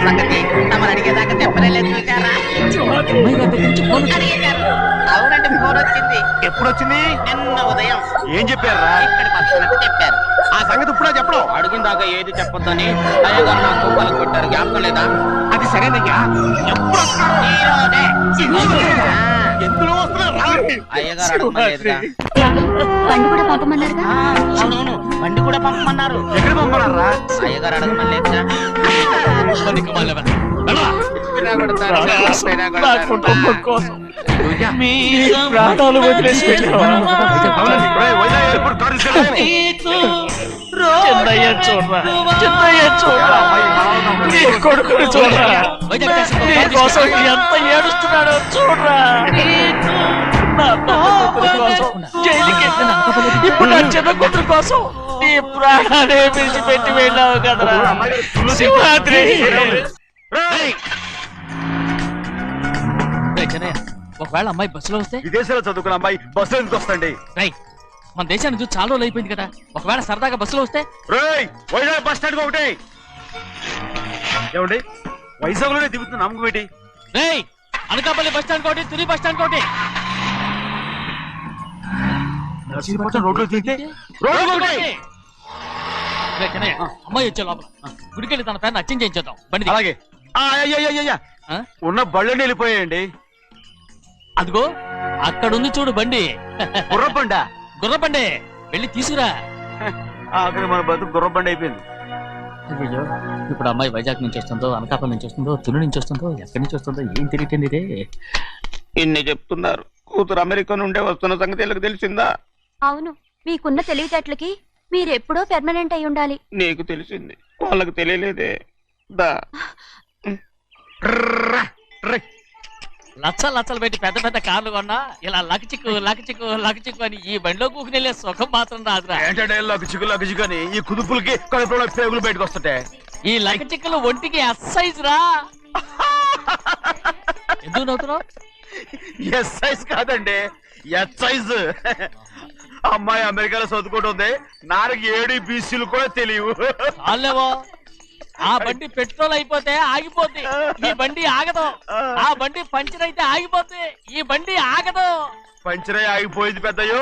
సంగతి తమరు అడిగేదాకా చెప్పలేదు. చూసారా? అవునండి, ఫోన్ వచ్చింది. ఎప్పుడు వచ్చింది? నిన్న ఉదయం. ఏం చెప్పారా? ఇక్కడికి వస్తున్నట్టు చెప్పారు. ఆ సంగతి ఇప్పుడే చెప్పడం. అడిగిన దాకా ఏది చెప్పొద్దని అయ్యగారు నాకు పలుకొట్టారు. జ్ఞాపకం లేదా? అది సరేనయ్యా ఎప్పుడు ఎందులో వస్తున్నారు అయ్యగారు అడగమలేదుగా. బండి కూడా పంపమన్నారుగా. అవునవును, బండి కూడా పంపమన్నారు. ఎక్కడ పంపనారా? అయ్యగారు అడగమలేదుగా. నా కుటుంబం కోసం మీ ప్రాణాలు వదిలేసి వెళ్ళావా? చిన్నయ్య చూడరా, చిన్నయ్య చూడరా, నీ కొడుకుని చూడరా, నీ కోసం ఎంత ఏడుస్తున్నాడో చూడరా. నా పెద్ద కూతురు కోసం జైలుకి వెళ్ళిన, ఇప్పుడు నా చిన్న కూతురు కోసం నీ ప్రాణాలే విడిచిపెట్టి వెళ్ళావు కదరా సింహాద్రి. ఒకవేళ అమ్మాయి బస్సులో వస్తే, విదేశాల్లో చదువుకున్న అమ్మాయి బస్సులో ఎందుకు వస్తండి? మన దేశాన్ని చూసి చాలా రోజులు అయిపోయింది కదా, ఒకవేళ సరదాగా బస్సులో వస్తే. వైజాగ్ బస్ స్టాండ్ ఒకటి ఏమండి, వైజాగ్ లోనే దిగుతున్న నమ్మకం ఏంటి? రేయ్, అనకాపల్లి బస్ స్టాండ్ కోటి, తుని బస్ స్టాండ్ కోటి. రోడ్లో దిగితే అమ్మాయి వచ్చే లోపల గుడికెళ్ళి తన పేరుని అచ్చం చేయించేద్దాం. బండి అలాగే. ఉన్న బళ్ళని వెళ్ళిపోయాయండి. అదిగో అక్కడుంది చూడు బండి. గుర్రబండా? గుర్రబండి, వెళ్ళి తీసుకురా. అక్కడ మన బతుకు గుర్రబండి అయిపోయింది. అయ్యో, ఇప్పుడు అమ్మాయి వైజాగ్ నుంచి వస్తుందో, అనకాపల్లి నుంచి వస్తుందో, తుని నుంచి వస్తుందో, ఎక్కడి నుంచి వస్తుందో ఏం తెలియటండి రే. ఇన్ని చెప్తున్నారు, కూతురు అమెరికా నుండే వస్తున్న సంగతి వీళ్ళకి తెలిసిందా? అవును, మీకున్న తెలివితేటలకి మీరెప్పుడో పెర్మనెంట్ అయి ఉండాలి. నీకు తెలిసింది, వాళ్ళకి తెలియలేదే. దా లచ్చలు పెట్టి పెద్ద పెద్ద కార్లు కొన్నా ఇలా లకచిక్కు లకచిక్కు లకచిక్కు అని ఈ బండిలో కూకుని వెళ్ళే సుఖం మాత్రం రాదురా. ఏంటంటే లగచిక్కు అని ఈ కుదుపులకి కడుపులో పేగులు బయటకు వస్తుంటాయి. ఈ లకచిక్కులు ఒంటికి ఎక్సైజ్ రా. ఎందుకు నవ్వుతున్నావు? ఎక్సైజ్ కాదండి, ఎక్సైజ్. అమ్మాయి అమెరికాలో చదువుకుంటుంది, నాకు 7 బీసీలు కూడా తెలియవు. చాలేవో, ఆ బండి పెట్రోల్ అయిపోతే ఆగిపోద్ది, ఈ బండి ఆగదు. ఆ బండి పంచర్ అయితే ఆగిపోద్ది, ఈ బండి ఆగదు. పంచర్ అయి ఆగిపోయింది పెద్దయ్యో.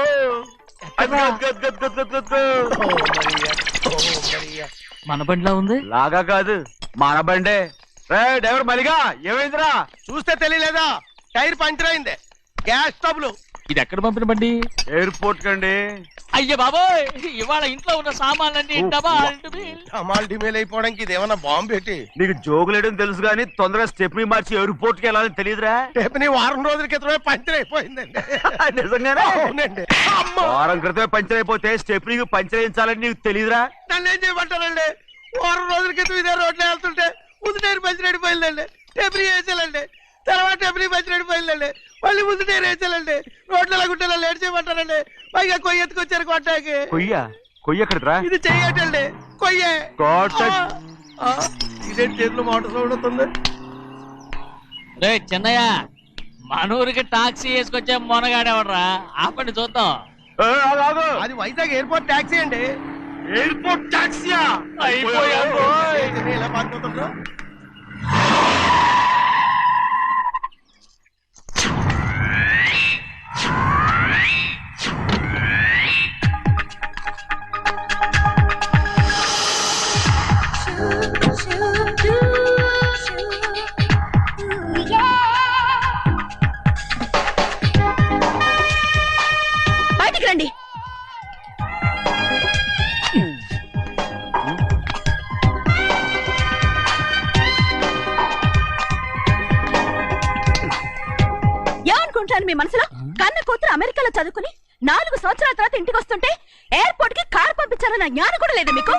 మన బండిలా ఉంది. లాగా కాదు, మన బండే. డ్రైవర్ మలిగా ఏమైందిరా? చూస్తే తెలియలేదా? టైర్ పంచర్ అయింది. గ్యాస్ స్టవ్లు. ఇది ఎక్కడ పంపిన బండి? ఎయిర్పోర్ట్ కండి. అయ్య బాబోయ్, ఇవాళ ఇంట్లో ఉన్న సామాన్లన్నీ డమాల్ డిమేల్ అయిపోవడానికి ఇదేమన్నా బాంబు పెట్టి. నీకు జోగులేయడం తెలుసు కానీ తొందరగా స్టెప్ని మార్చి ఎయిర్పోర్ట్ కి వెళ్ళాలని తెలియదురా? స్టెప్ని వారం రోజుల క్రితమే పంచర్ అయిపోయిందండి. నిజంగానే? అవునండి. వారం క్రితమే పంచర్ అయిపోతే స్టెప్ని పంచర్ వేయించాలని నీకు తెలియదురా? నన్ను ఏం చేయమంటారండి? వారం రోజుల క్రితం ఇదే రోడ్లో వెళ్తుంటే ముందు టైర్ పంచర్ అయిపోయిందండి. స్టెప్ని వేసాలండి, తర్వాత స్టెప్ని పంచర్ అయిపోయిందండి, మళ్ళీ ముందు టైర్ వేసాలండి. రోడ్లు ఎలాగుంటే లేట్ చేయమంటారండి. పైగా కొయ్య ఎత్తుకొచ్చారు కొట్టాకి. కొయ్య ఎక్కడరా? ఇది చెయ్యటండి, కొయ్యే. ఇదే చేతులు మోటార్ సౌండ్ అవుతుంది. రే చిన్నయ్య, మన ఊరికి టాక్సీ వేసుకొచ్చే మొనగాడేవడరా? ఆపండి చూద్దాం. అది వైజాగ్ ఎయిర్పోర్ట్ టాక్సీ అండి. ఎయిర్పోర్ట్ టాక్సీయా? ఇలా పారిపోతుండ్రు. బయటికి రండి. ఏమనుకుంటాను మీ మనసులో? కన్న కూతురు అమెరికాలో చదువుకుని 4 సంవత్సరాల తర్వాత ఇంటికి వస్తుంటే ఎయిర్పోర్ట్ కి కార్ పంపించాలన్న జ్ఞానం కూడా లేదా మీకు?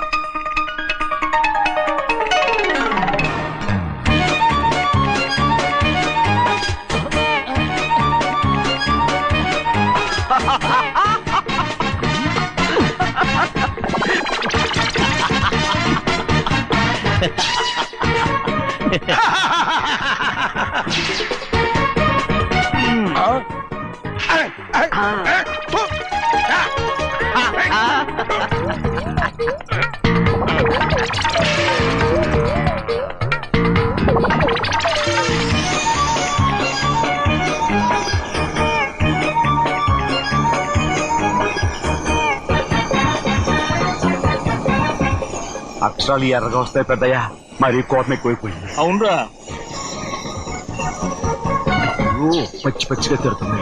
అక్షరాలు ఎర్రగా వస్తాయి పెద్దయ్యా, మరి కోపం ఎక్కువైపోయింది. అవునరా, అయ్యో పచ్చి పచ్చిగా తిడుతుంది.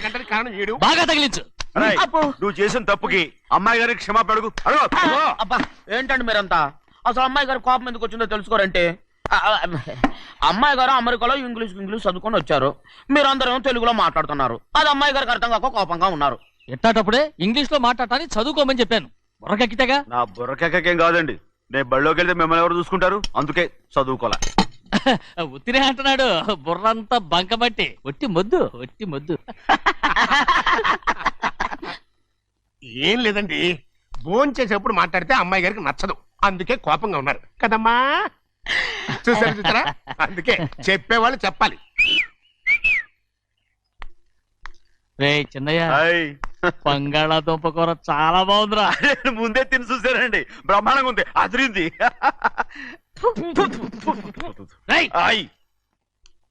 గంటకి కారణం ఏడు. బాగా తగిలించు. అరేయ్, నువ్వు చేసిన తప్పుకి అమ్మాయి గారికి క్షమాపణ అడుగు. అడుగు. అబ్బా ఏంటండి మీరంతా? అసలు అమ్మాయి గారు కోపం ఎందుకు వచ్చిందో తెలుసుకోరంటే, అమ్మాయి గారు అమెరికాలో ఇంగ్లీష్ చదువుకొని వచ్చారు, మీరందరూ తెలుగులో మాట్లాడుతున్నారు. అది అమ్మాయి గారికి అర్థం కాక కోపంగా ఉన్నారు. ఎట్టాటప్పుడే ఇంగ్లీష్ లో మాట్లాడటానికి చదువుకోమని చెప్పాను. బుర్రకెక్కితేగా. నా బుర్రకెక్కకేం కాదండి, నేను బళ్ళోకి వెళ్తే మిమ్మల్ని ఎవరు చూసుకుంటారు, అందుకే చదువుకోలే. ఉత్తినే అంటున్నాడు. బుర్రంతా బంకబట్టి ఒట్టి మొద్దు. ఏం లేదండి, భోంచేసేప్పుడు మాట్లాడితే అమ్మాయి గారికి నచ్చదు, అందుకే కోపంగా ఉన్నారు కదమ్మా. చూసారా, అందుకే చెప్పేవాళ్ళు చెప్పాలి. రే చిన్నయ్య, బంగాళాదుంప కూర చాలా బాగుందిరా. ముందే తిని చూసానండి, బ్రహ్మాండంగా ఉంది, అదిరింది.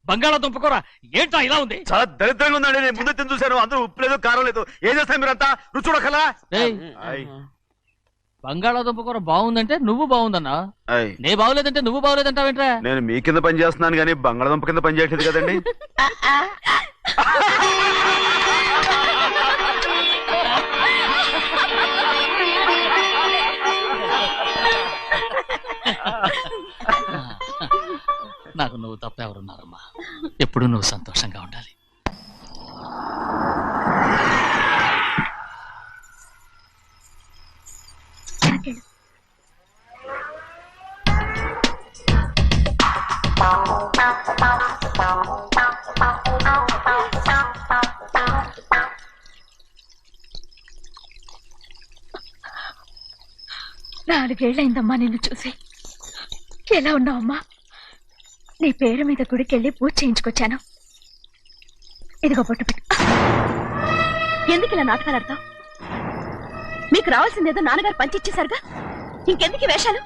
బంగాళాదుంప కూర ఏంటా ఇలా ఉంది? చాలా దరిద్రంగా ఉందండి, నేను ముందే తిని చూశాను. అందరూ ఉప్పు లేదు, కారం లేదు. ఏం చేస్తారు మీరంతా? రుచి చూడకలా. బంగాళాదుంప కూర బాగుందంటే నువ్వు బాగుందన్నా, నే బాగులేదంటే నువ్వు బాగులేదంటావేంట్రా? నేను మీ కింద పని చేస్తున్నాను కానీ బంగాళదుంప కింద పని చేయట్లేదు కదండి. నాకు నువ్వు తప్ప ఎవరున్నారమ్మా? ఎప్పుడు నువ్వు సంతోషంగా ఉండాలి. నాలుగేళ్లైందమ్మా నిన్ను చూసి. ఎలా ఉన్నావమ్మా? నీ పేరు మీద గుడికెళ్ళి పూజ చేయించుకొచ్చాను. ఇదిగో బొట్టు పెట్టు. ఎందుకు ఇలా నాటకాలు ఆడతావు? మీకు రావాల్సిందేదో నాన్నగారు పంచిచ్చేశారుగా, ఇంకెందుకు వేషాలు?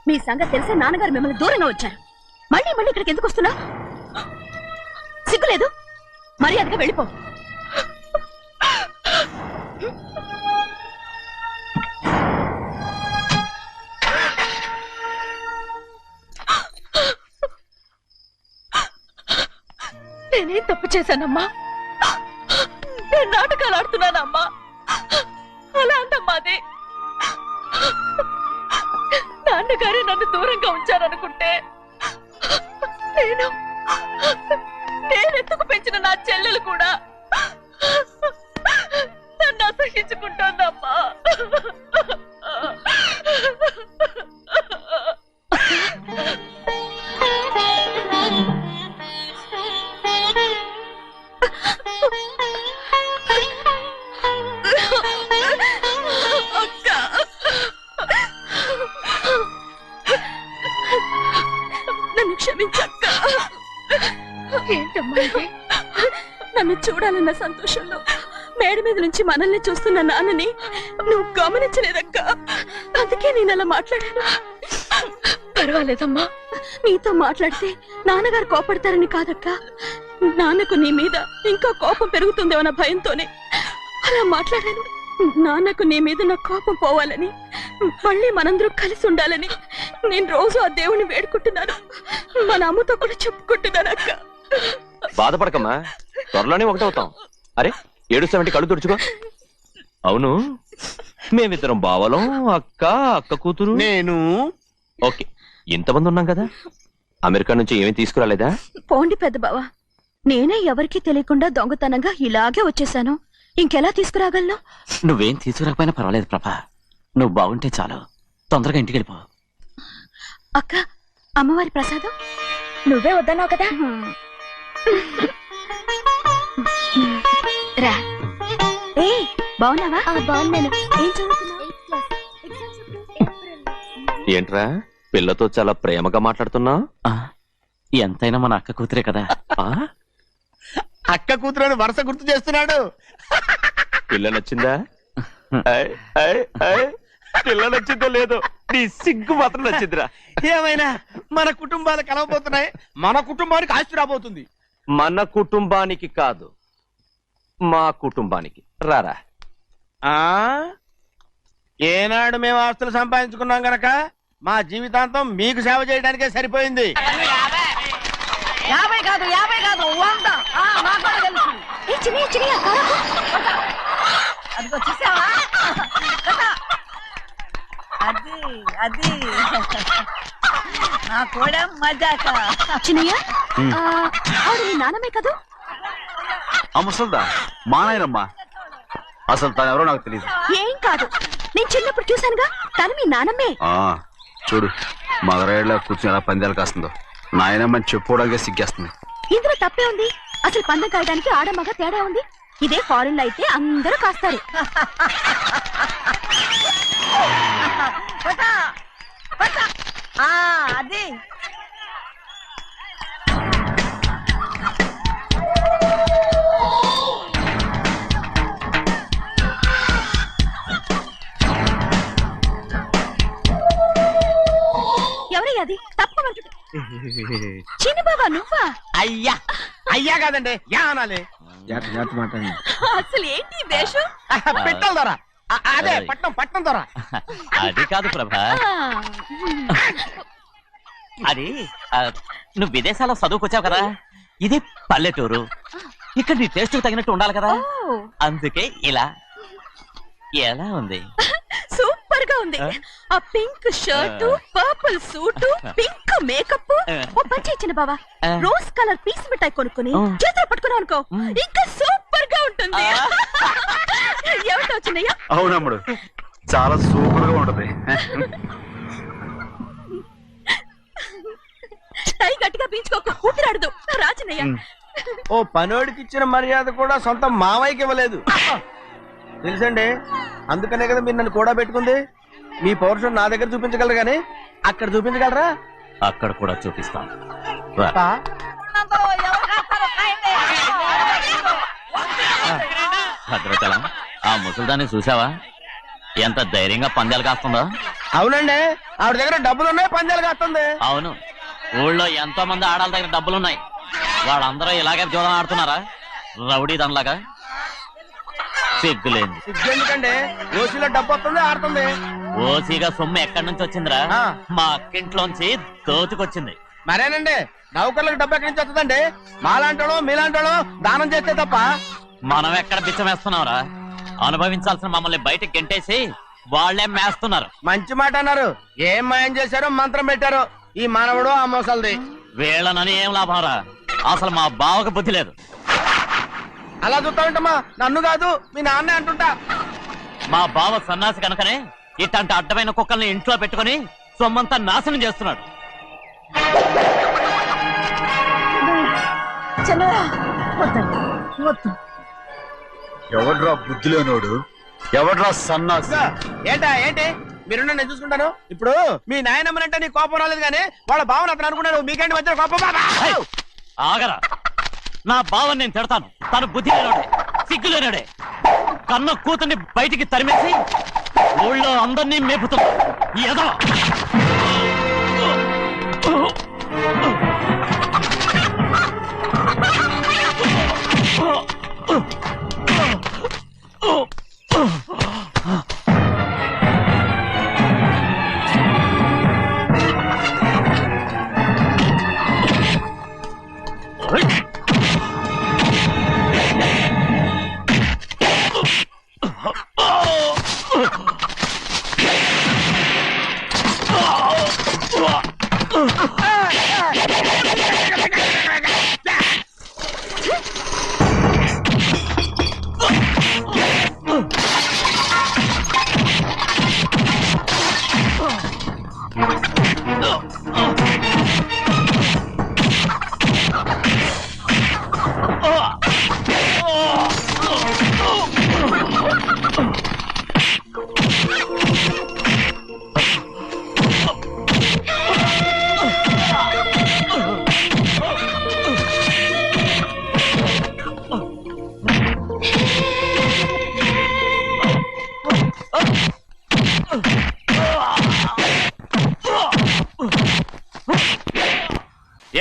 మీ సంగతి తెలిసే నాన్నగారు మిమ్మల్ని దూరంగా వచ్చారు. మళ్ళీ ఇక్కడికి ఎందుకు వస్తున్నా? సిగ్గులేదు? మర్యాదగా వెళ్ళిపో. నేనేం తప్పు చేశానమ్మా? నేను నాటకాలు ఆడుతున్నానమ్మా. అలా అంటమ్మా అది. నాన్నగారే నన్ను దూరంగా ఉంచారనుకుంటే, నేనెత్తుకు పెంచిన నా చెల్లెలు కూడా నన్ను అసహించుకుంటోందమ్మా. నన్ను క్షమించక్క. ఏంటమ్మా ఇది? నన్ను చూడాలన్న సంతోషంలో మేడ మీద నుంచి మనల్ని చూస్తున్న నాన్నని నువ్వు గమనించలేదక్క. అందుకే నేను అలా మాట్లాడాను. పర్వాలేదమ్మా, నీతో మాట్లాడితే నాన్నగారు కోపడతారని కాదక్క. నాన్నకు నీ మీద ఇంకా కోపం పెరుగుతుందేమన్న భయంతోనే అలా మాట్లాడాను. నాన్నకు నీ మీద నా కోపం పోవాలని, మళ్ళీ మనందరూ కలిసి ఉండాలని నేను రోజు ఆ దేవుని వేడుకుంటున్నాను. మన అమ్మతో కూడా చెప్పుకుంటున్నాను అక్క. బాధపడకమ్మా, త్వరలోనే ఒకటవుతాం. అరే ఏడుస్తామంటే కళ్ళు తుడుచుకో. అవును, మేమిద్దరం బావలం, అక్క కూతురు, నేను. ఓకే, ఇంతమంది ఉన్నాం కదా. అమెరికా నుంచి ఏమీ తీసుకురాలేదా? పోండి పెద్ద బావ, నేనే ఎవరికీ తెలియకుండా దొంగతనంగా ఇలాగే వచ్చేసాను. ఇంకెలా తీసుకురాగలను? నువ్వేం తీసుకురాకపోయినా పర్వాలేదు ప్రభా, నువ్వు బాగుంటే చాలు. తొందరగా ఇంటికి వెళ్ళిపో. అక్క, అమ్మవారి ప్రసాదం నువ్వే వద్దన్నావు కదా. రా. ఏ బాగున్నావా? బాగున్నాను. ఏం చదువుతున్నావు? ఏంట్రా పిల్లతో చాలా ప్రేమగా మాట్లాడుతున్నా? ఎంతైనా మన అక్క కూతురే కదా. అక్క కూతురని వరుస గుర్తు చేస్తున్నాడు. పిల్ల నచ్చిందా? పిల్ల నచ్చిందో లేదో, నీ సిగ్గు మాత్రం నచ్చిందిరా. ఏమైనా మన కుటుంబాలు కలవబోతున్నాయి, మన కుటుంబానికి ఆస్తి రాబోతుంది. మన కుటుంబానికి కాదు, మా కుటుంబానికి. రారా. ఏనాడు మేము ఆస్తులు సంపాదించుకున్నాం గనక మా జీవితాంతం మీకు సేవ చేయడానికే సరిపోయింది. 50 కాదు 100. నాకు కూడా తెలుసు. అదిగో చూసావా? అది నా కూడా మజాక. చిన్నయ్య ఆవిడ నీ నాన్నమే కదూ? ముసల్దా మా నాయనమ్మా. అసలు తను ఎవరో నాకు తెలియదు. ఏం కాదు, నేను చిన్నప్పుడు చూశానుగా, తను మీ నాన్నమ్మే. చూడు మగరాయిలా కూర్చుని ఎలా పందాలు కాస్తుందో. నాయనమ్మని చెప్పుకోవడానికి సిగ్గేస్తుంది. ఇందులో తప్పే ఉంది? అసలు పందెం కాయడానికి ఆడమగ తేడా ఉంది. ఇదే ఫారెన్ లో అయితే అందరూ కాస్తారు. అది ఎవరయ్యా అది? తప్పమంటు చిన్న బాబా నువ్వా? అయ్యా అయ్యా కాదండి, యా అనాలి. అసలు ఏంటి వేషం? పెట్టాల ద్వారా అదే పట్నం ద్వారా. అది కాదు ప్రభా, అది నువ్వు విదేశాల్లో చదువుకొచ్చావు కదా, ఇది పల్లెటూరు. ఇక్కడ నీ టేస్ట్ తగినట్టు ఉండాలి కదా, అందుకే ఇలా. ఎలా ఉంది? సూపర్ గా ఉంది. ఆ pink shirt, purple suit, pink makeup. ఓ పని ఇచ్చిన బావా, రోజ్ కలర్ పీస్ మిఠాయి కొనుక్కుని చేతులు పట్టుకున్నావు అనుకో, ఇంకా సూపర్ గా ఉంటుంది. ఏమిటో చిన్నయ్య? అవునమ్ముడు, చాలా సూపర్ గా ఉంటది. టై గట్టిగా పీంచుకోకు, ఊపిరాడదు. రాజనయ్య, ఓ పనోడికి ఇచ్చిన మర్యాద కూడా సొంత మావయ్యకి ఇవ్వలేదు తెలుసండి. అందుకనే కదా మీరు నన్ను కూడా పెట్టుకుంది. మీ పౌరుషం నా దగ్గర చూపించగలరు గానీ అక్కడ చూపించగలరా? అక్కడ కూడా చూపిస్తాను. భద్రాచలం, ఆ ముసల్దాన్ని చూసావా? ఎంత ధైర్యంగా పందాలు కాస్తుందో. అవునండి, ఆవిడ దగ్గర డబ్బులున్నాయి, పందాలు కాస్తుంది. అవును, ఊళ్ళో ఎంతో మంది ఆడాల దగ్గర డబ్బులున్నాయి. వాళ్ళందరూ ఇలాగే జోదం ఆడుతున్నారా? రౌడీ దానిలాగా. సిగ్గులేంది. సిగ్గెందుకండి? ఓసీలో డబ్బు వస్తుంది, ఆడుతుంది. ఓసీగా సొమ్ము ఎక్కడి నుంచి వచ్చిందిరా? మా అక్కింట్లోంచి దోచుకొచ్చింది. మరేనండి, నౌకర్లకు డబ్బు ఎక్కడి నుంచి వస్తుందండి? మాలాంటోళ్ళు మీలాంటోళ్ళు దానం చేస్తే తప్ప. మనం ఎక్కడ బిచ్చం వేస్తున్నావురా? అనుభవించాల్సిన మమ్మల్ని బయటకు గెంటేసి వాళ్లే మేస్తున్నారు. మంచి మాట అన్నారు. ఏం మాయం చేశారో మంత్రం పెట్టారు ఈ మానవుడు ఆ మోసల్ది. వీళ్ళనని ఏం లాభంరా? అసలు మా బావకు బుద్ధి లేదు. అలా చూస్తా ఉంటామా? నన్ను కాదు, మీ నాన్నే అంటుంటా. మా బావ సన్నాసి కనుకనే ఇట్లాంటి అడ్డమైన కుక్కల్ని ఇంట్లో పెట్టుకుని సొమ్మంతా నాశనం చేస్తున్నాడు. ఎవడ్రా బుద్ధిలోనోడు? ఎవడ్రా సన్నాసి? ఏంటి మీరు నేను చూసుకుంటాను. ఇప్పుడు మీ నాయనమ్మనంటే నీ కోపం రాలేదు కానీ వాళ్ళ బావని అతను అనుకున్నాడు. మీకేంటి మధ్య కోపం? ఆగరా, నా బావని నేను తిడతాను. తను బుద్ధి లేనాడే, సిగ్గు లేనాడే. కన్న కూతుర్ని బయటికి తరిమేసి ఊళ్ళో అందరినీ మేపుతున్నా. ఏదో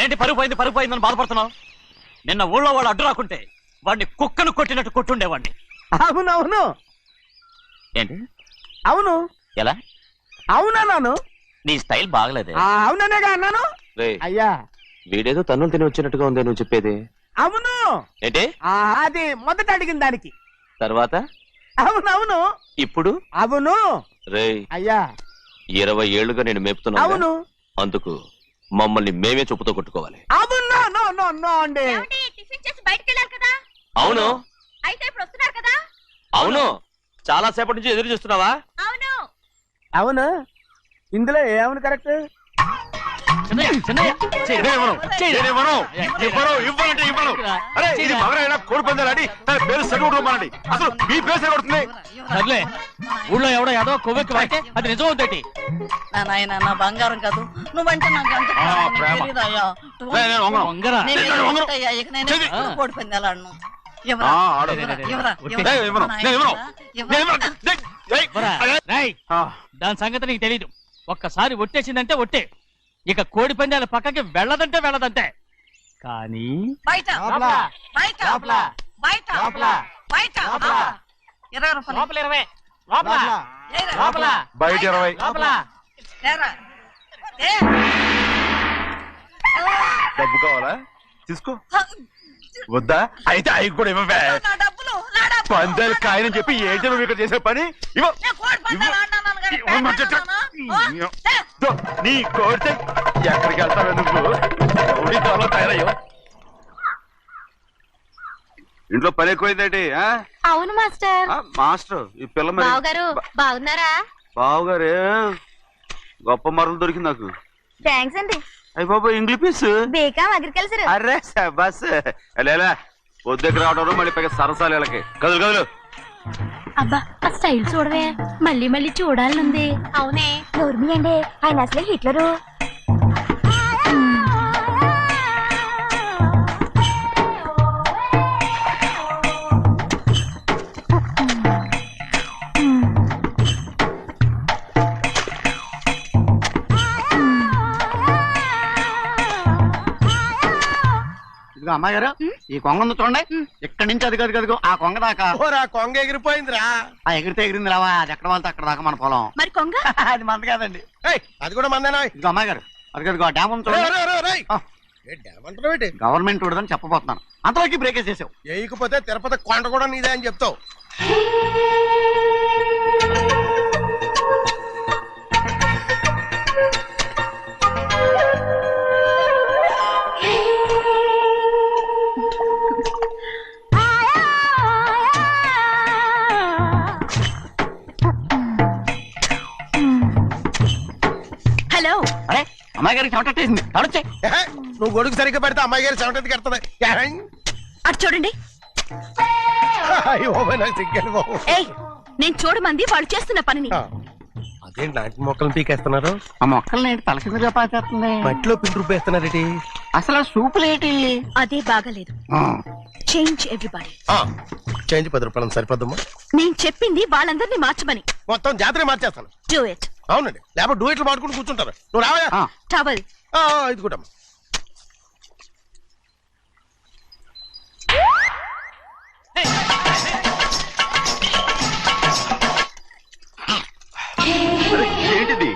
ఏంటి పరుగు పోయిందని బాధపడుతున్నావు? నిన్న ఊళ్ళో వాళ్ళు అడ్డు రాకుంటే వాడిని కుక్కను కొట్టినట్టు కొట్టుండేవాడిని. అవునవును ఏంటి అవును ఎలా? అవునన్నాను. నీ స్టైల్ బాగలేదే. అవుననేగా అన్నాను. అయ్యా వీడేదో తన్నులు తిని వచ్చినట్టుగా ఉంది నువ్వు చెప్పేది. అవును ఏంటి? అది మొదట అడిగిన దానికి. తర్వాత అవునవును. ఇప్పుడు అవును. రే అయ్యా 20 ఏళ్లుగా నేను మేపుతున్నా. అవును. అందుకు మమ్మల్ని మేమే చెప్పుతో కొట్టుకోవాలి. అవును నో నో నో అండి. టిఫిన్ చేసి బయటికి వెళ్ళారు కదా. అవును. అయితే ఇప్పుడు వస్తున్నారు కదా. అవును. చాలా సేపటి నుంచి ఎదురు చూస్తున్నావా? అవును. అవును. ఇందులో ఏమని కరెక్ట్? కోడి పందాలని తన పేరు సెలవుకోమనండి. అసలు మీ పేరు సెలవుతుంది. సర్లే, ఊళ్ళో ఎవడో ఏదో కొవ్వెక్కి వాడితే అది నిజం అవుతాయి. నాయన నా బంగారం కాదు, నువ్వంటే నాకు అంత ప్రేమ. తెలీదయ్యా. వంగరా. నేను ఎదుగుతాయ్యా, ఇక నేను ఎప్పుడు కోడి పందాలాడను. ఎవరా? ఎవరా? రేయ్, దాని సంగతి నీకు తెలీదు. ఒక్కసారి ఒట్టేసిందంటే ఒట్టే. ఇక కోడి పందాల పక్కకి వెళ్ళదంటే వెళ్ళదంతే. కానీ బయట బయట బయట బయట 20 రూపాయలు. లోపల 20. లోపల లోపల బయట 20. లోపల ఏరా? డబ్బు కావాలా? తీసుకో. వద్దా? అయితే అవి కూడా ఇవ్వవే. నా డబ్బులు, నా డబ్బులు. పందాలు కాయని చెప్పి ఏంటి నువ్వు ఇక్కడ చేసే పని? ఇవ్వ. నేను కోడి పందాలు ఆడినాను కానీ నీ కోడితే ఎక్కడికి వెళ్తావే నువ్వు? కోడి త్వరలో తయారయ్యో. ఇంట్లో పని ఎక్కువైందండి. అవును మాస్టర్. మాస్టర్ ఈ పిల్ల మరి బావగారు బాగున్నారా? బావగారే గొప్ప మరలు దొరికింది నాకు. థ్యాంక్స్ అండి. అయ్యి బాబా ఇంగ్లీష్ పీస్. BCom agriculture. అరే బస్ ఎలా పొద్దుకు రావడం మళ్ళీ పైగా సరసాలు వీళ్ళకి. కదులు కదులు. అబ్బా ఆ స్టైల్ చూడవే, మళ్ళీ మళ్ళీ చూడాలనుంది. అవునే నోర్మి అండి, ఆయన అసలే హిట్లరు. ఇదిగో అమ్మాయి గారు, ఈ కొంగ ఉంది చూడండి. ఇక్కడి నుంచి అది కదిగో ఆ కొంగ దాకా. కొంగ ఎగిరిపోయిందిరా. ఆ ఎగిరితే ఎగిరింది రావా, అది ఎక్కడ వాళ్ళతో అక్కడ దాకా మన పొలం. మరి కొంగ అది మంద కాదండి. అది కూడా మందేనా? ఇదిగో అమ్మాయి గారు, అది కదిగో ఆ డ్యామ్ ఉంది చూడండి. గవర్నమెంట్ ఉండదని చెప్పబోతున్నాను, అంతలోకి బ్రేక్ వేసేసావు. వేయకపోతే తిరుపతి కొండ కూడా నీదే అని చెప్తావు. హలో. అరే అమ్మాయి గారికి చెమటేసింది, తడొచ్చే. నువ్వు గొడుగు సరిగ్గా పెడితే అమ్మాయి గారి చెమటది కడుతుంది. అటు చూడండి. ఏయ్, నేను చూడమంది వాళ్ళు చేస్తున్న పనిని. అదేంటి నాటి మొక్కలను పీకేస్తున్నారు? ఆ మొక్కల్ని ఏంటి తల కిందగా పాచేస్తుంది? మట్టిలో పిండి రూపేస్తున్నారేటి? అసలు సూపులేటి? అదే బాగలేదు. Change everybody. చేంజ్ 10 రూపాయలు సరిపోద్దమ్మా. నేను చెప్పింది వాళ్ళందరినీ మార్చమని. మొత్తం జాతర మార్చేస్తాను. Do it. అవునండి, లేకపోతే డూయిట్లు పాడుకుంటూ కూర్చుంటారు. నువ్వు రావా? టవల్. ఇది కూడా ఏంటిది?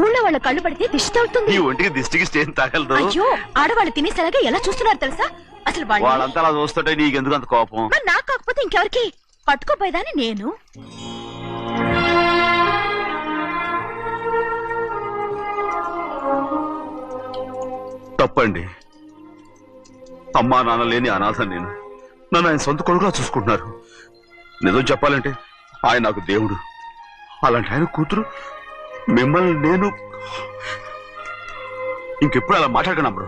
ఊళ్ళో వాళ్ళ కళ్ళు పడితే దిష్టి తగులుతుంది. ఈ ఒంటికి దిష్టికి స్టేన్ తగలదు. అయ్యో, ఆడవాళ్ళు తినేసరిగా ఎలా చూస్తున్నారు తెలుసా? అసలు వాళ్ళంతా అలా చూస్తుంటే నీకెందుకు అంత కోపం? మరి నాకు కాకపోతే ఇంకెవరికి? పట్టుకోపోయేదాన్ని నేను. తప్పండి. అమ్మా నాన్న లేని అనాథ నేను. నన్ను ఆయన సొంత కొడుకులా చూసుకుంటున్నారు. నిజం చెప్పాలంటే ఆయన నాకు దేవుడు. అలాంటి ఆయన కూతురు మిమ్మల్ని నేను ఇంకెప్పుడు అలా మాట్లాడగలను బ్రో.